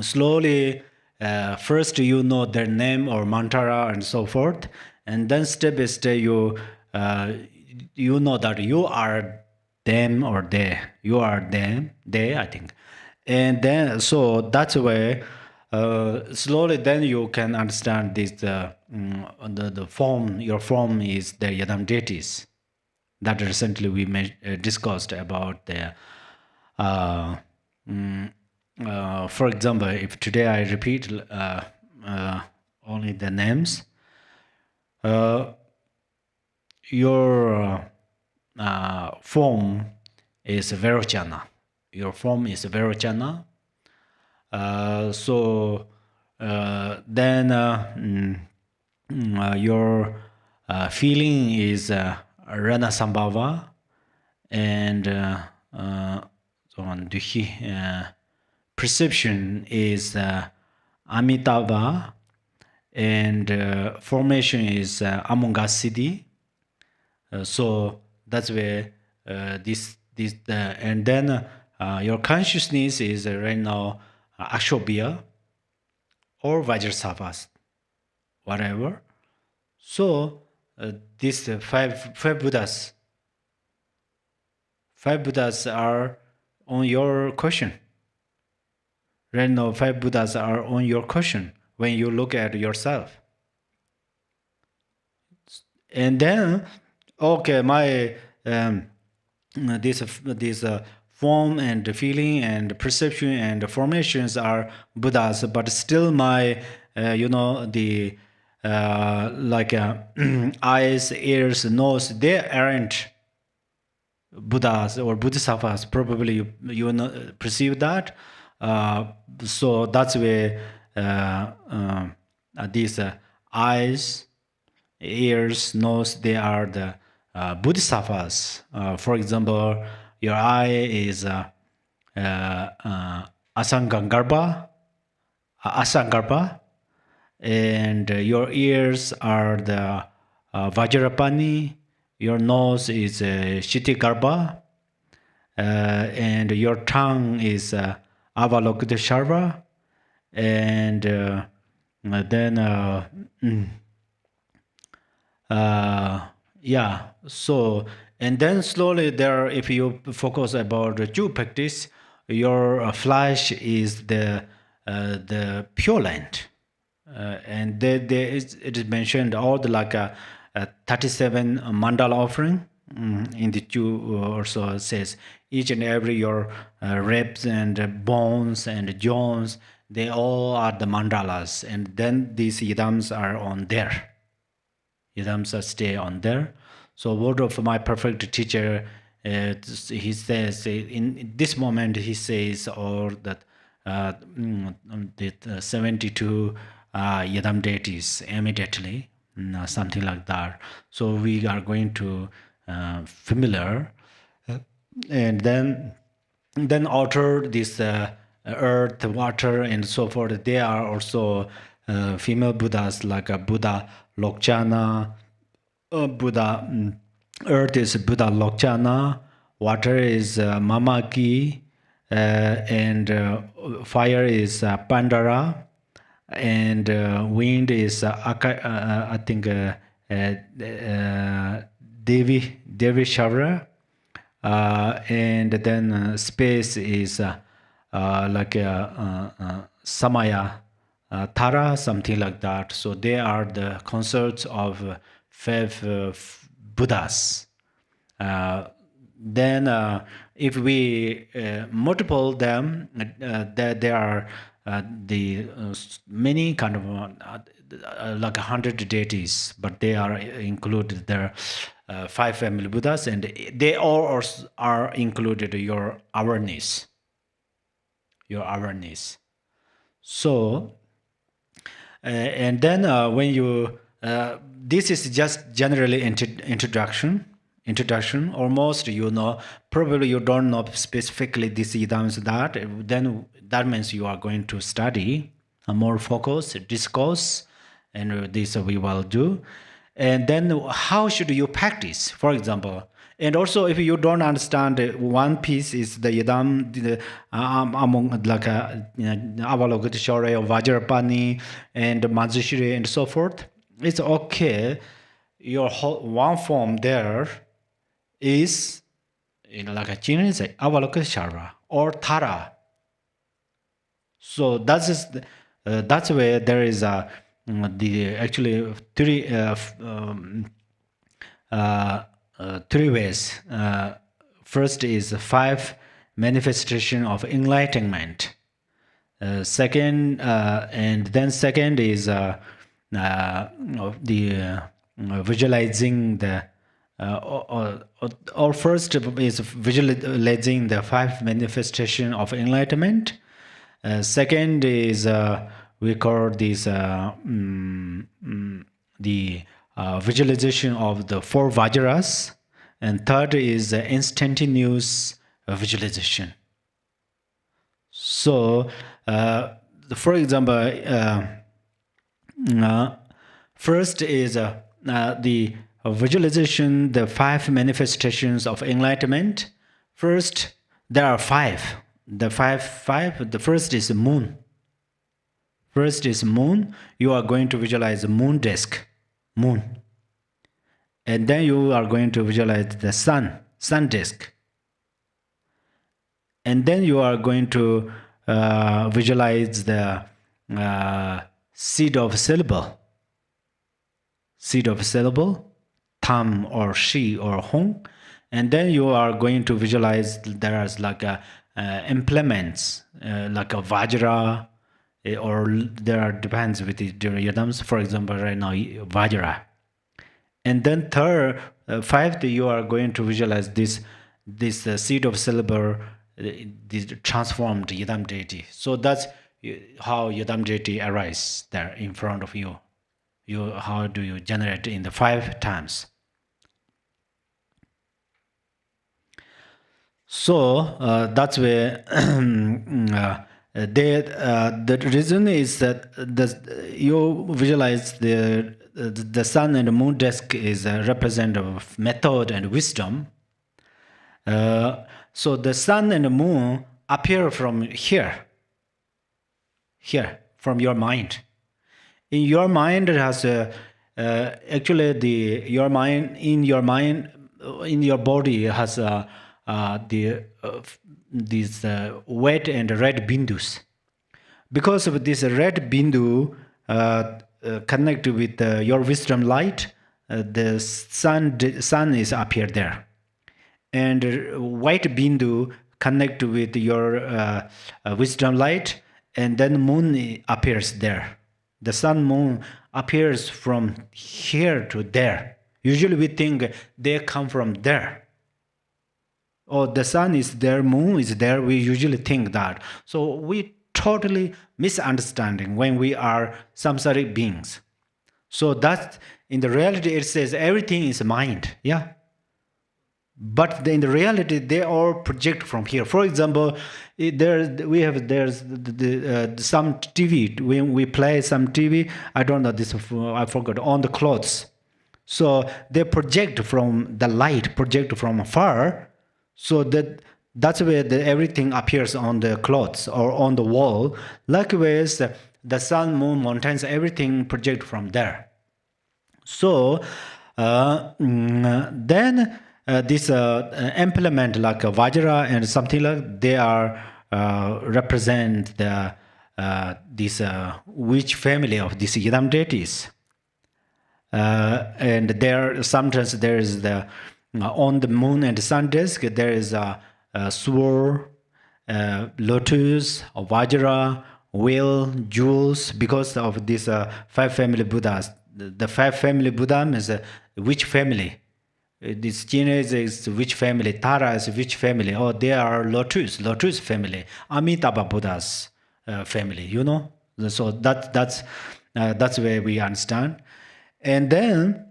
S1: slowly, first you know their name or mantra and so forth, and then step by step you know that you are them or they. You are them, they, I think. And then so that's why slowly then you can understand this the form. Your form is the yidam deities that recently we discussed about the for example, if today I repeat only the names, your form is Vairocana. Your form is Vairocana. Your feeling is Rana Sambhava, and perception is Amitabha, and formation is Amongasidi. So that's where and then your consciousness is right now Akshobhya or Vajrasattva, whatever. So these five Buddhas are on your question. Right now, 5 Buddhas are on your question when you look at yourself. And then, okay, my this form and feeling and perception and formations are Buddhas, but still my the like eyes, ears, nose, they aren't Buddhas or Bodhisattvas. Probably you perceive that. So that's where these eyes, ears, nose, they are the Bodhisattvas. For example, your eye is Asangarbha, and your ears are the Vajrapani, your nose is Shittigarbha, and your tongue is Avalokiteshvara, and then so and then slowly there, if you focus about the Jew practice, your flesh is the pure land, and there it is mentioned all the like 37 mandala offering. In the Jew also says each and every your ribs and bones and joints, they all are the mandalas, and then these yidams are on there. Yidams stay on there. So word of my perfect teacher, he says in this moment he says all that the 72 Yidam deities immediately, something like that. So we are going to familiar, and then outer this earth, water, and so forth. They are also female Buddhas, like a Buddha Lokchana. Buddha earth is Buddha Lokchana, water is Mamaki, and fire is Pandara, and wind is I think Devi Shavra, and then space is like Samaya Tara, something like that. So they are the consorts of 5 Buddhas. Then if we multiple them, there are the many kind of like 100 deities, but they are included there. 5 family Buddhas, and they all are included your awareness. So and then when you this is just generally introduction. Almost probably you don't know specifically this idams, that then that means you are going to study a more focused discourse, and this we will do. And then how should you practice, for example? And also, if you don't understand one piece is the yidam among like Avalokiteshvara or Vajrapani and Manjushri and so forth, it's okay. Your whole one form there is like a Chinese Avalokiteshvara or Tara. So that's where there is the actually three ways. First is 5 manifestation of enlightenment. Second is the visualizing the or first is visualizing the 5 manifestation of enlightenment. Second is we call this the visualization of the 4 vajras, and third is instantaneous visualization. So, for example, first is the visualization, the 5 manifestations of enlightenment. First, there are 5. The five. The first is moon. First is moon. You are going to visualize the moon disk, moon, and then you are going to visualize the sun disk, and then you are going to visualize the seed of syllable, tam or shi or hong, and then you are going to visualize there is like a implements like a vajra, or there are depends with the rhythms. For example, right now vajra, and then third, fifth, you are going to visualize this seed of syllable, this transformed Yidam deity. So that's how Yidam deity arises there in front of you. How do you generate in the 5 times? So that's where the reason is that you visualize the sun and the moon disk is a representative of method and wisdom. So the sun and the moon appear from here, from your mind. In your mind, it has actually your body has these white and red bindus. Because of this red bindu connect with your wisdom light, the sun is appear there, and white bindu connect with your wisdom light, and then moon appears there. The sun moon appears from here to there. Usually we think they come from there. Oh, the sun is there, moon is there. We usually think that. So we totally misunderstanding when we are samsaric beings. So that in the reality it says everything is mind. Yeah. But in the reality, they all project from here. For example, there's some TV. When we play some TV, I don't know this. I forgot on the clothes. So they project from the light, project from afar. So that's where everything appears on the clothes or on the wall. Likewise, the sun, moon, mountains, everything project from there. So then. This implement like a vajra and something like they are represent the this which family of these Yidam deities, and there sometimes there is the on the moon and sun disk there is a sword, lotus, a vajra, whale, jewels, because of these 5 family Buddhas. The 5 family Buddha is which family? This lineage is which family? Tara is which family? Oh, they are Lotus family, Amitabha Buddha's family. You know, so that's where we understand. And then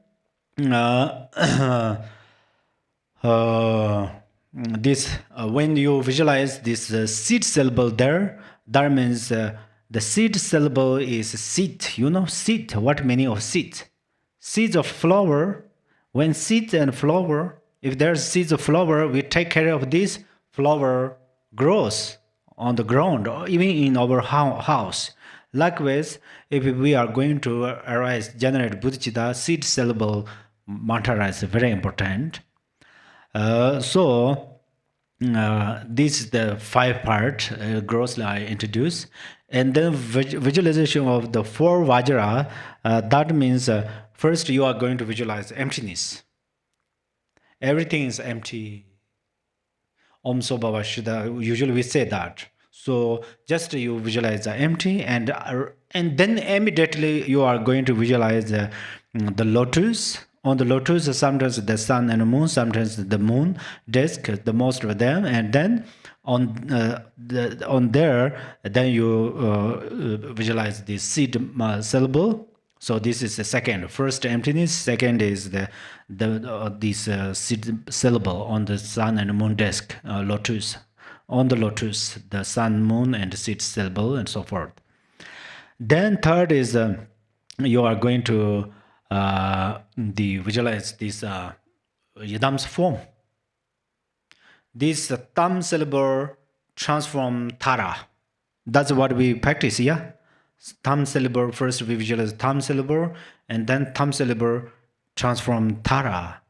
S1: this when you visualize this seed syllable there, that means the seed syllable is seed. You know, seed. What meaning of seed? Seeds of flower. When seeds and flower, if there's seeds of flower, we take care of this flower grows on the ground, or even in our house. Likewise, if we are going to generate Bodhicitta, seed syllable mantra is very important. So this is the 5 part grossly I introduced. And then visualization of the 4 vajra, that means first you are going to visualize emptiness. Everything is empty. Om So Bhava Shuddha, usually we say that. So just you visualize the empty, and then immediately you are going to visualize the lotus On the lotus, sometimes the sun and the moon, sometimes the moon disk, the most of them, and then on there, then you visualize the seed syllable. So this is the second. First emptiness. Second is this seed syllable on the sun and moon disk, lotus. On the lotus, the sun, moon, and seed syllable, and so forth. Then third is you are going to visualize this yidam's form. This thumb syllable transform tara. That's what we practice, yeah? Thumb syllable, first we visualize thumb syllable, and then thumb syllable transform tara.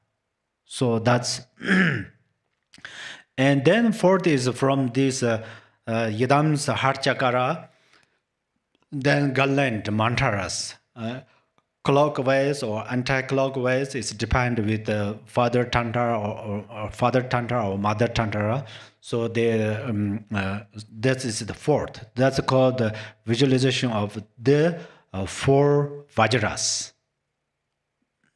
S1: So that's... And then fourth is from this yidam's heart chakra, then garland mantras. Clockwise or anti-clockwise is depend with the father tantra or father tantra or mother tantra. So that is the fourth. That's called the visualization of the four vajras.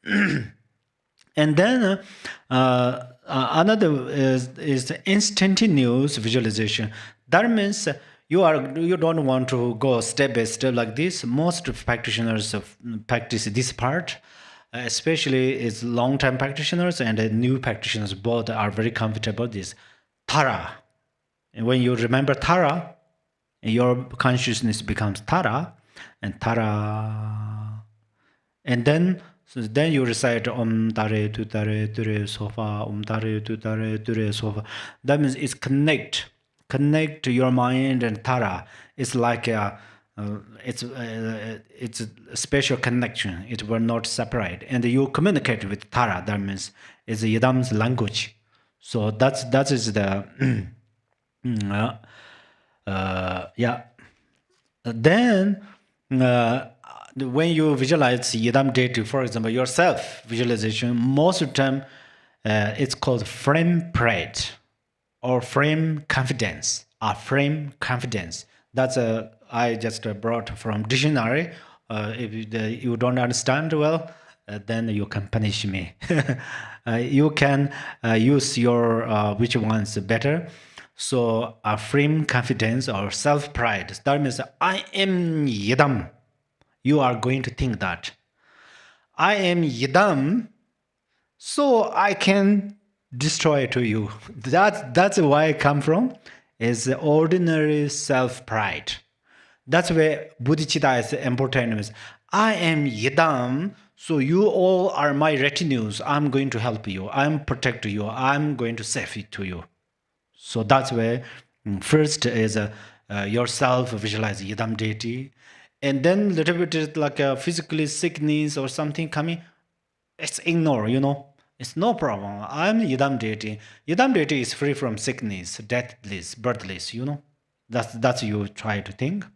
S1: And then another is instantaneous visualization. That means you don't want to go step by step like this. Most practitioners practice this part, especially is long-time practitioners and new practitioners. Both are very comfortable with this tara. And when you remember tara, your consciousness becomes tara, and tara, and then you recite Om Tare Tu Tare Ture Sofa, Om Tare Tu Tare Ture Sofa. That means it's connect to your mind and tara. It's like it's a special connection. It will not separate, and you communicate with tara. That means it's yidam's language. So that is the yeah. Then when you visualize yidam deity, for example, yourself visualization, most of the time it's called frame pride or frame confidence. Frame confidence. That's I just brought from dictionary. If you don't understand well, then you can punish me. You can use your which one's better. So frame confidence or self-pride. That means I am yidam. You are going to think that I am yidam, so I can destroy to you. That's why I come from, is ordinary self-pride. That's where Bodhicitta is important. I am yidam, so you all are my retinues. I'm going to help you. I'm protect you. I'm going to save it to you. So that's where first is yourself visualize yidam deity, and then little bit like a physically sickness or something coming, it's ignore, It's no problem. I'm yidam deity. Yidam deity is free from sickness, deathless, birthless, That's you try to think.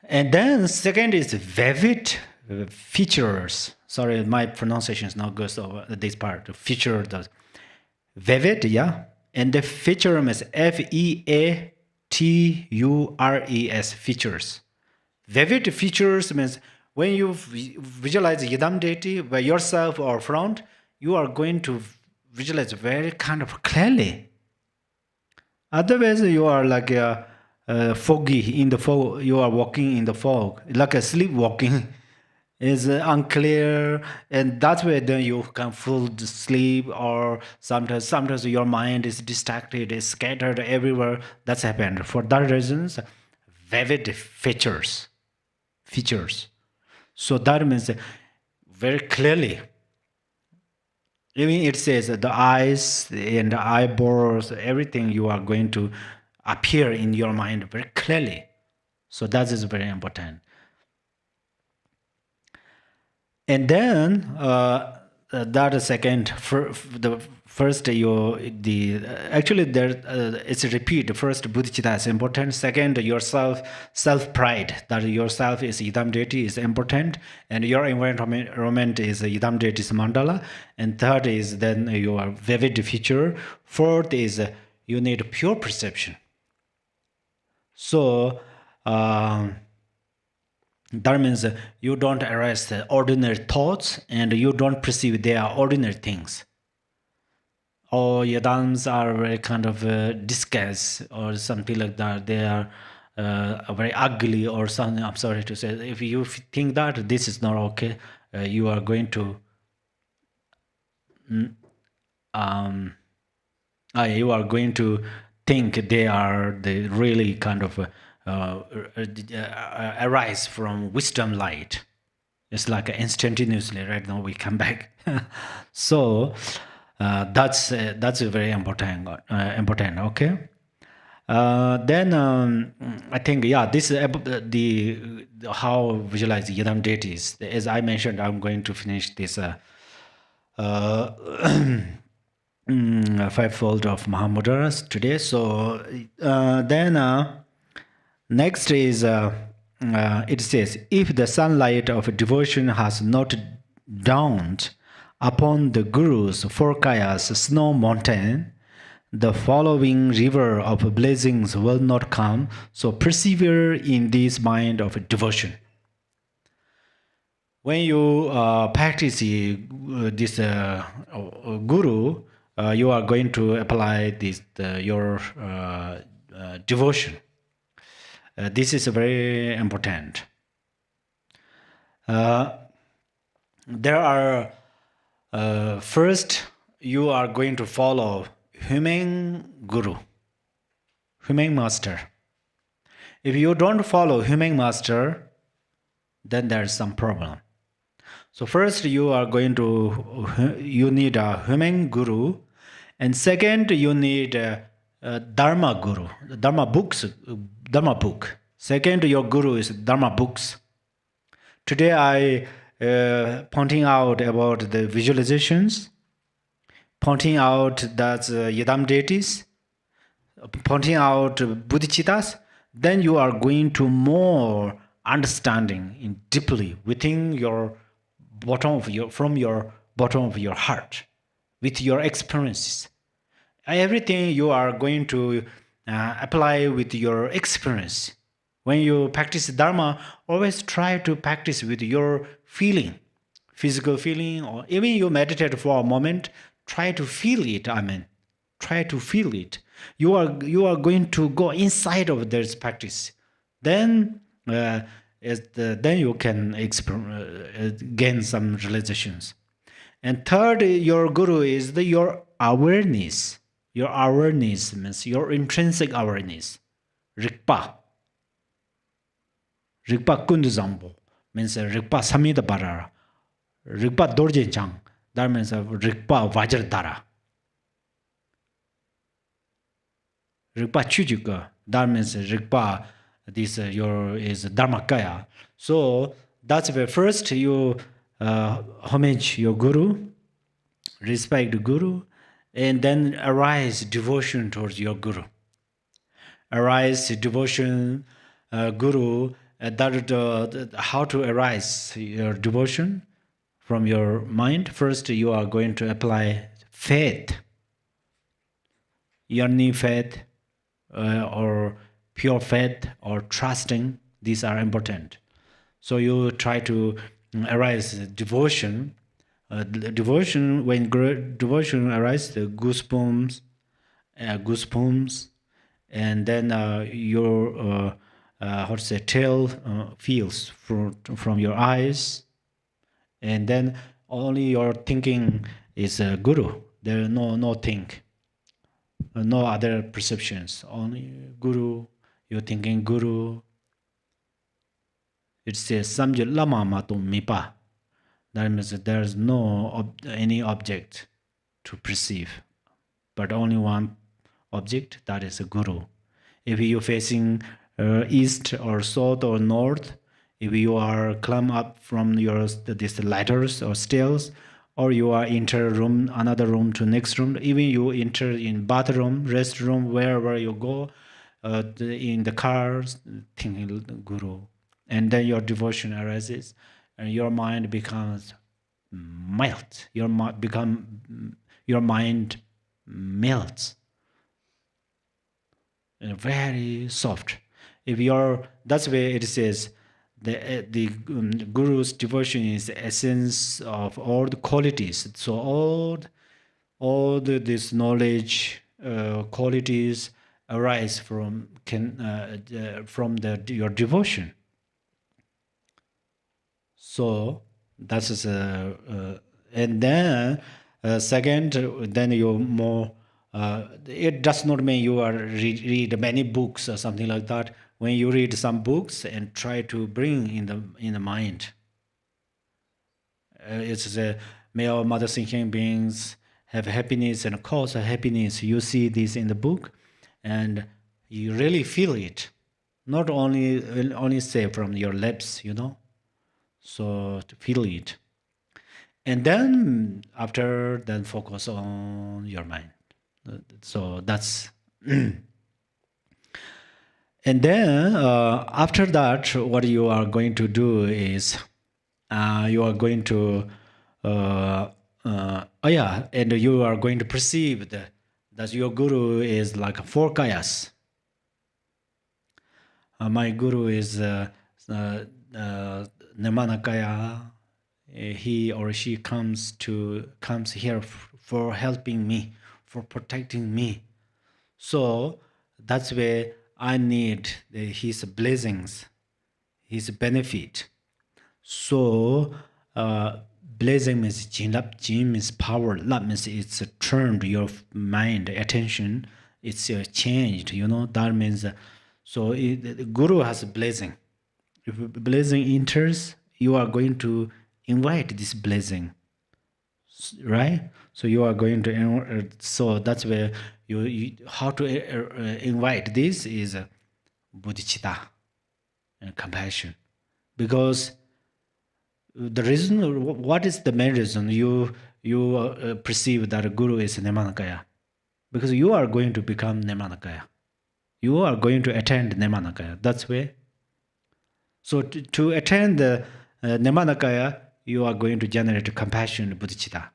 S1: And then second is vivid features. Sorry, my pronunciation is not good, so this part, feature, the vivid, yeah. And the feature is Features, features. Vivid features means when you visualize yidam deity by yourself or front, you are going to visualize very kind of clearly. Otherwise, you are like foggy in the fog. You are walking in the fog, like a sleepwalking. Is unclear, and that's where then you can fall asleep, or sometimes your mind is distracted, is scattered everywhere. That's happened. For that reasons, vivid features. So that means very clearly. Even it says the eyes and the eyeballs, everything you are going to appear in your mind very clearly. So that is very important. And then that is second. The first actually there it's a repeat. The first Bodhicitta is important. Second, self pride, that yourself is yidam deity is important, and your environment is yidam deity's mandala. And third is then your vivid feature. Fourth is you need pure perception. So That means you don't arrest the ordinary thoughts and you don't perceive they are ordinary things. Or your dharmas are very kind of disguise or something like that. They are very ugly or something. I'm sorry to say. If you think that this is not okay, you are going to you are going to think they are the really kind of arise from wisdom light. It's like instantaneously. Right now we come back. So that's very important. Important. Okay. Then I think this is the how visualize Yidam deities. As I mentioned, I'm going to finish this fivefold of Mahamudras today. So then next is it says, if the sunlight of devotion has not dawned upon the Guru's four kayas snow mountain, the following river of blessings will not come. So persevere in this mind of devotion. When you practice this guru, you are going to apply this your devotion. This is very important. There are first you are going to follow human guru, human master. If you don't follow human master, then there's some problem. So first you are going to, you need a human guru, and second you need a dharma guru, dharma books, dharma book. Second, your guru is dharma books. Today I pointing out about the visualizations, pointing out that Yidam deities, pointing out Bodhicittas. Then you are going to more understanding in deeply within your bottom of your, from your bottom of your heart, with your experiences. Everything you are going to apply with your experience. When you practice Dharma, always try to practice with your feeling, physical feeling, or even you meditate for a moment, try to feel it. Try to feel it. You are going to go inside of this practice. Then then you can gain some realizations. And third, your guru is your awareness. Your awareness means your intrinsic awareness. Rikpa. Rikpa kunduzambo means Rikpa samida barara. Rikpa dorje chang. That means Rikpa vajradara. Rikpa chujuka. That means Rikpa, this your is Dharmakaya. So that's where first you homage your guru, respect the guru, and then arise devotion towards your guru. Arise devotion, guru. How to arise your devotion from your mind? First, you are going to apply faith, yearning faith, or pure faith, or trusting. These are important. So you try to arise devotion. Devotion, when devotion arises, the goosebumps, and then your how to say tail feels from your eyes, and then only your thinking is guru. There is no think, no other perceptions. Only guru. You're thinking guru. It says samje lama matum mipa. That means that there is no any object to perceive, but only one object, that is a guru. If you're facing east or south or north, if you are climb up from your these ladders or stairs, or you are enter room, another room to next room, even you enter in bathroom, restroom, wherever you go, in the cars, thinking guru, and then your devotion arises, and your mind becomes melt. Your mind melts, and very soft. If you're, that's where it says the Guru's devotion is the essence of all the qualities. So this knowledge qualities arise from your devotion. So that is and then second, then you more. It does not mean you are read many books or something like that. When you read some books and try to bring in the mind, it's may our mother thinking beings have happiness and cause happiness. You see this in the book, and you really feel it. Not only say from your lips, So to feel it. And then after then focus on your mind. So that's and then after that, what you are going to do is you are going to and you are going to perceive that your guru is like 4 kayas. My guru is Nirmanakaya. He or she comes here for helping me, for protecting me. So that's where I need his blessings, his benefit. So blessing means jinlap, jin means power, lap means it's turned your mind, attention, it's changed, that means the guru has a blessing. If a blessing enters, you are going to invite this blessing, right? So you are going to so that's where you how to invite this is bodhicitta and compassion. Because the reason, what is the main reason you perceive that a guru is Nirmanakaya? Because you are going to become Nirmanakaya. You are going to attend Nirmanakaya. That's where. So to attend the Nirmanakaya, you are going to generate compassion, bodhicitta.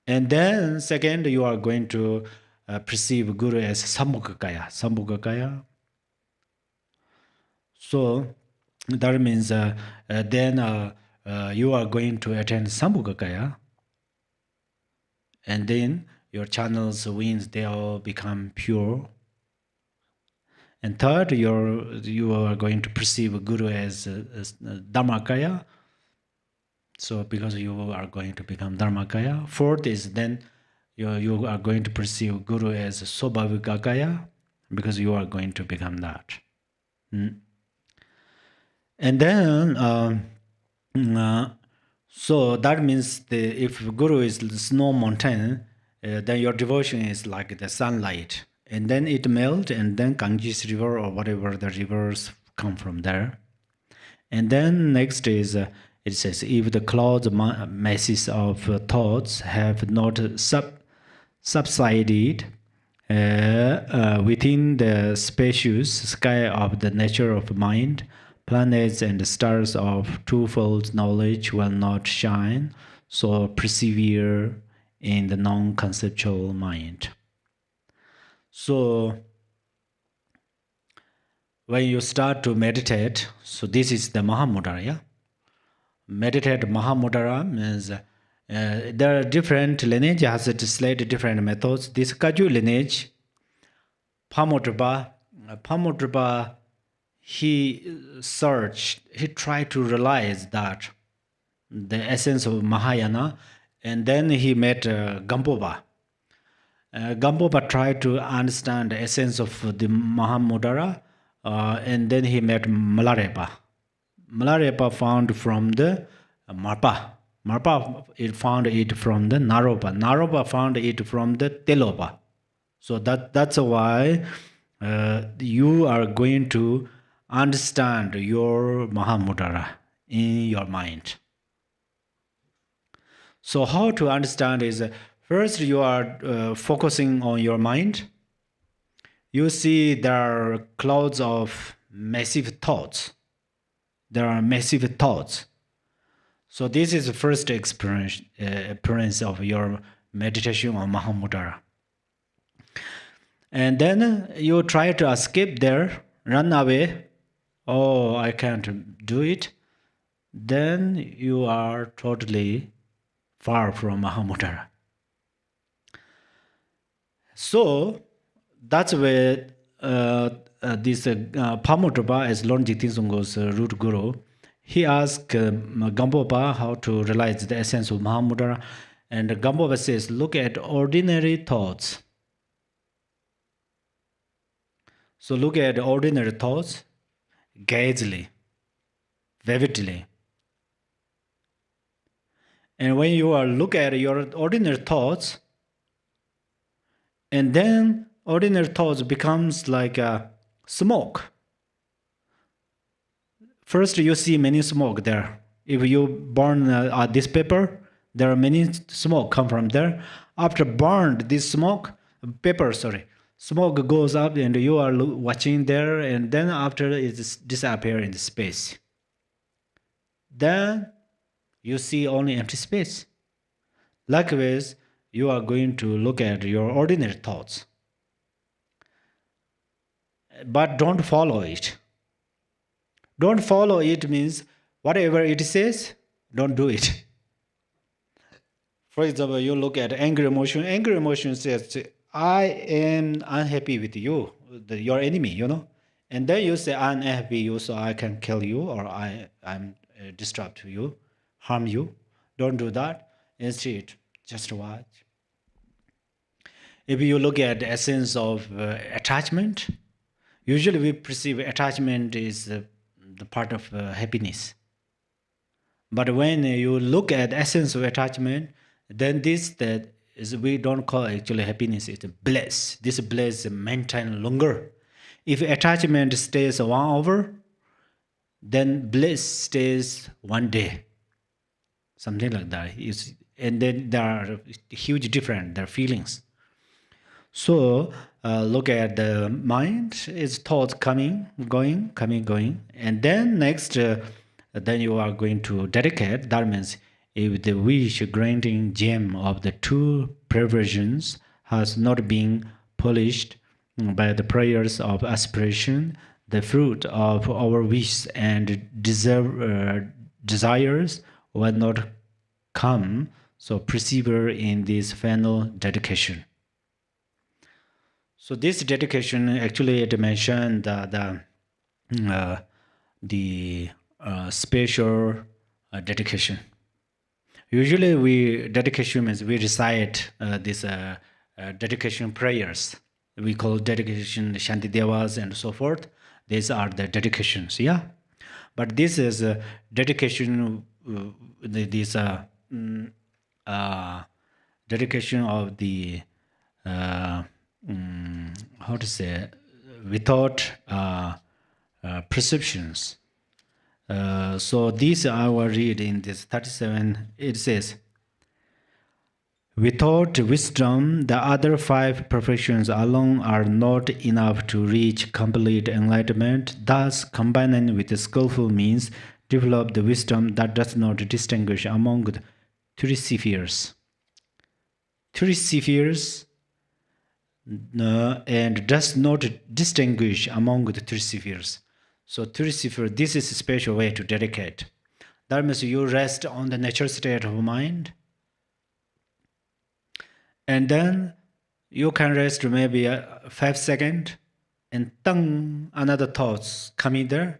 S1: And then second, you are going to perceive Guru as Sambhogakaya. Sambhogakaya. So that means then you are going to attend Sambhogakaya. And then your channels, winds, they all become pure. And third, you are going to perceive Guru as Dharmakaya. So because you are going to become Dharmakaya. Fourth is then you are going to perceive Guru as Sobhavikakaya, because you are going to become that. And then so that means if Guru is the snow mountain, then your devotion is like the sunlight. And then it melts, and then Ganges river or whatever the rivers come from there. And then next is, it says, if the clouds masses of thoughts have not subsided within the spacious sky of the nature of mind, planets and stars of twofold knowledge will not shine, so persevere in the non-conceptual mind. So when you start to meditate, so this is the Mahamudra, yeah? Meditate Mahamudra means there are different lineage, has slightly different methods. This Kagyu lineage, Pamudra, he searched, he tried to realize that the essence of Mahayana, and then he met Gampopa. Gampopa tried to understand the essence of the Mahamudra, and then he met Malarepa. Malarepa found from the Marpa. Marpa found it from the Naropa. Naropa found it from the Telopa. So that's why you are going to understand your Mahamudra in your mind. So how to understand is, first you are focusing on your mind. You see there are clouds of massive thoughts. There are massive thoughts. So this is the first experience of your meditation on Mahamudra. And then you try to escape there, run away, oh, I can't do it, then you are totally far from Mahamudra. So that's where this Pamodrpa, as Lord Jigten Sungho's root guru, he asked Gampopa how to realize the essence of Mahamudra. And Gampopa says, look at ordinary thoughts. So look at ordinary thoughts gazily, vividly. And when you are look at your ordinary thoughts, and then ordinary thoughts becomes like a smoke. First, you see many smoke there. If you burn this paper, there are many smoke come from there. After burned this smoke, smoke goes up and you are watching there, and then after it disappear in the space. Then you see only empty space. Likewise, you are going to look at your ordinary thoughts. But don't follow it. Don't follow it means whatever it says, don't do it. For example, you look at angry emotion. Angry emotion says, I am unhappy with you, your enemy, you know. And then you say, I'm unhappy you, so I can kill you, or I'm disturbed to you, harm you. Don't do that. Instead, just watch. If you look at the essence of attachment, usually we perceive attachment is the part of happiness. But when you look at essence of attachment, then that is, we don't call actually happiness, it's bliss. This bliss maintain longer. If attachment stays 1 hour, then bliss stays 1 day. Something like that. And then there are huge difference, there are feelings. So look at the mind, its thoughts coming, going, coming, going. And then next, then you are going to dedicate. That means if the wish granting gem of the 2 perversions has not been polished by the prayers of aspiration, the fruit of our wishes and desires will not come. So persevere in this final dedication. So this dedication actually it mentioned the spiritual dedication. Usually dedication means we recite this dedication prayers. We call dedication Shanti Devas and so forth. These are the dedications, yeah. But this is a dedication. Dedication of the how to say, without perceptions. So these I will read in this 37. It says, without wisdom, the other 5 perfections alone are not enough to reach complete enlightenment. Thus, combining with the skillful means, develop the wisdom that does not distinguish among the 3 spheres. 3 spheres and does not distinguish among the 3 spheres. So 3 spheres, this is a special way to dedicate. That means you rest on the natural state of mind, and then you can rest maybe 5 seconds, and then another thoughts coming there,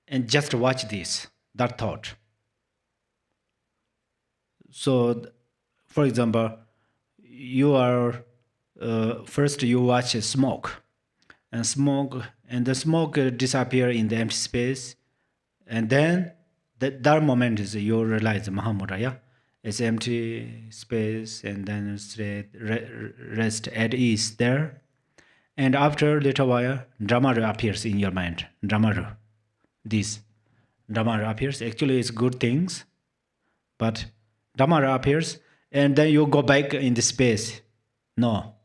S1: and just watch that thought. So, for example, you are first you watch smoke, and the smoke disappear in the empty space, and then that moment is you realize Mahamudra, yeah? It's empty space, and then rest at ease there. And after a little while, Dharma appears in your mind. Dharma appears. Actually, it's good things, but Dharma appears, and then you go back in the space. No,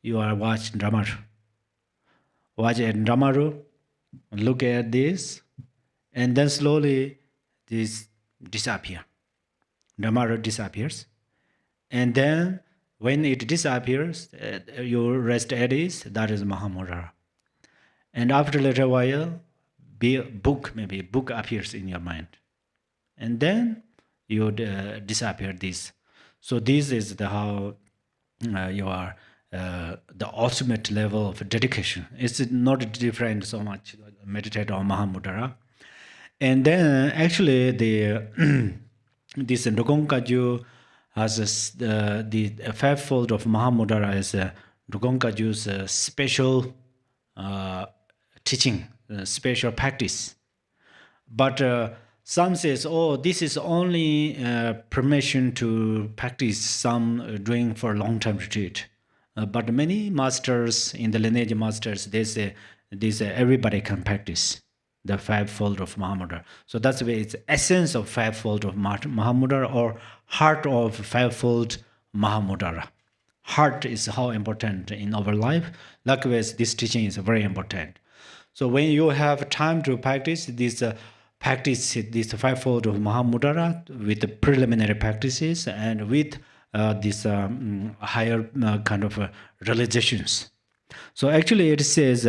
S1: you are watching Dharma. Watch at Dharma, look at this, and then slowly this disappear. Dharma disappears, and then when it disappears, you rest at ease. That is Mahamudra. And after a little while, maybe book appears in your mind, and then you disappear this. So this is how you are the ultimate level of dedication. It's not different so much meditate on Mahamudra. And then actually the this Drikung Kagyu has the fivefold of Mahamudra is Drikung Kagyu's special teaching, special practice. But some says, oh, this is only permission to practice some doing for long-term retreat. But many masters in the lineage masters, they say this everybody can practice the fivefold of Mahamudra. So that's why it's essence of fivefold of Mahamudra or heart of fivefold Mahamudra. Heart is how important in our life. Likewise, this teaching is very important. So when you have time to practice this fivefold of Mahamudra with the preliminary practices and with this higher kind of realizations. So actually it says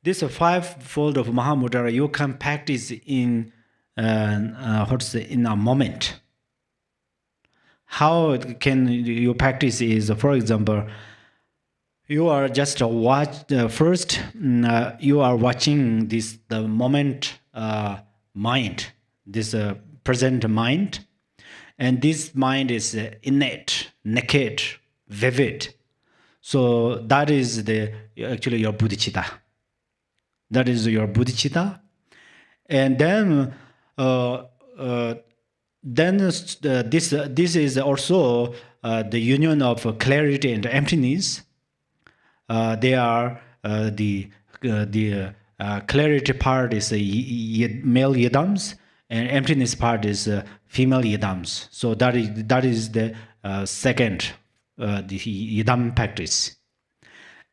S1: this fivefold of Mahamudra you can practice in in a moment. How can you practice is, for example, you are just first you are watching the moment mind, this present mind, and this mind is innate, naked, vivid. So that is actually your Bodhicitta. That is your Bodhicitta, and then this is also the union of clarity and emptiness. They are the clarity part is male yidams, and emptiness part is female yidams. So that is the second the yidam practice.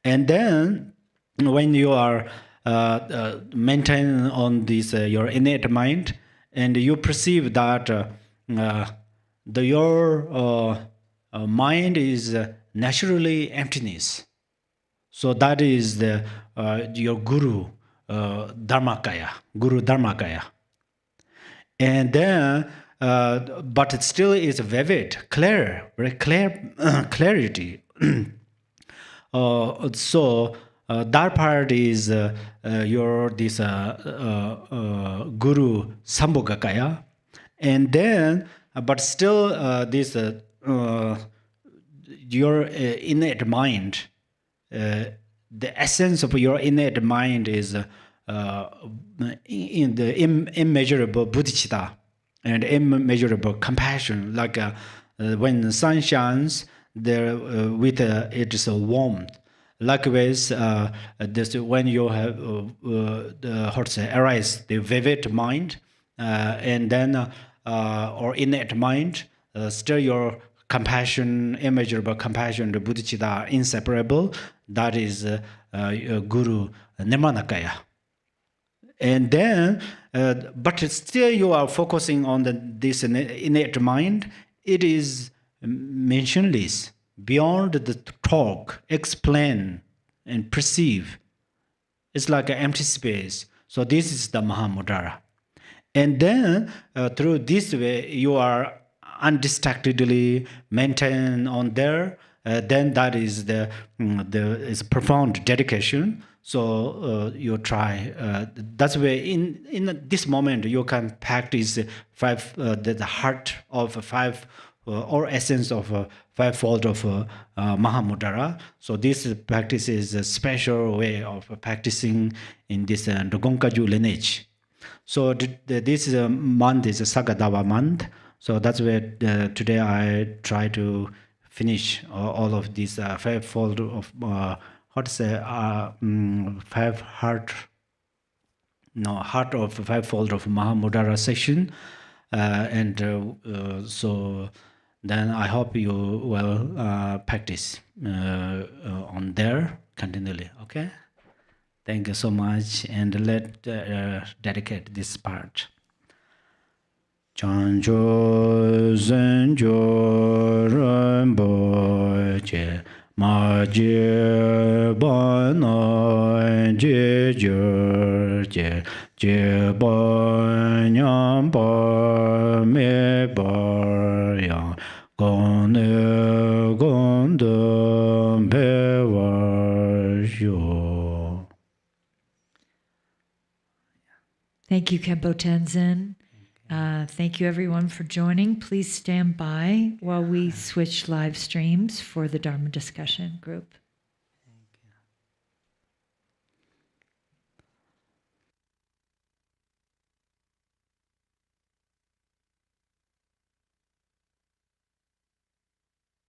S1: And then when you are maintain on this your innate mind, and you perceive that your mind is naturally emptiness. So that is your guru Dharmakaya. And then but it still is vivid, clear, very clear clarity. So that part is your this guru Sambhogakaya, and then but still this your innate mind, the essence of your innate mind is in the immeasurable Bodhicitta and immeasurable compassion, like when the sun shines there with its warmth. Likewise, this when you have arise the vivid mind, and then or innate mind, still your compassion, immeasurable compassion, the Bodhicitta are inseparable. That is Guru Nirmanakaya. And then, but still you are focusing on this innate mind. It is mentionless, beyond the talk, explain, and perceive. It's like an empty space. So this is the Mahamudra. And then through this way, you are undistractedly maintained on there. Then that is is profound dedication. So you try. That's why in this moment you can practice the heart of five or essence of fivefold of Mahamudra. So this practice is a special way of practicing in this Drikung Kagyu lineage. So this month is a Sagadava month. So that's where today I try to finish all of these fivefold of heart of fivefold of Mahamudra session, and so then I hope you will practice on there continually. Okay, thank you so much, and let dedicate this part. Chanjo zenjo rambo che ma je ba na je je je ba nyam ba me ba ya gong ne gong de pe wa yo.
S3: Thank you, Khenpo Tenzin. Thank you, everyone, for joining. Please stand by while we switch live streams for the Dharma discussion group.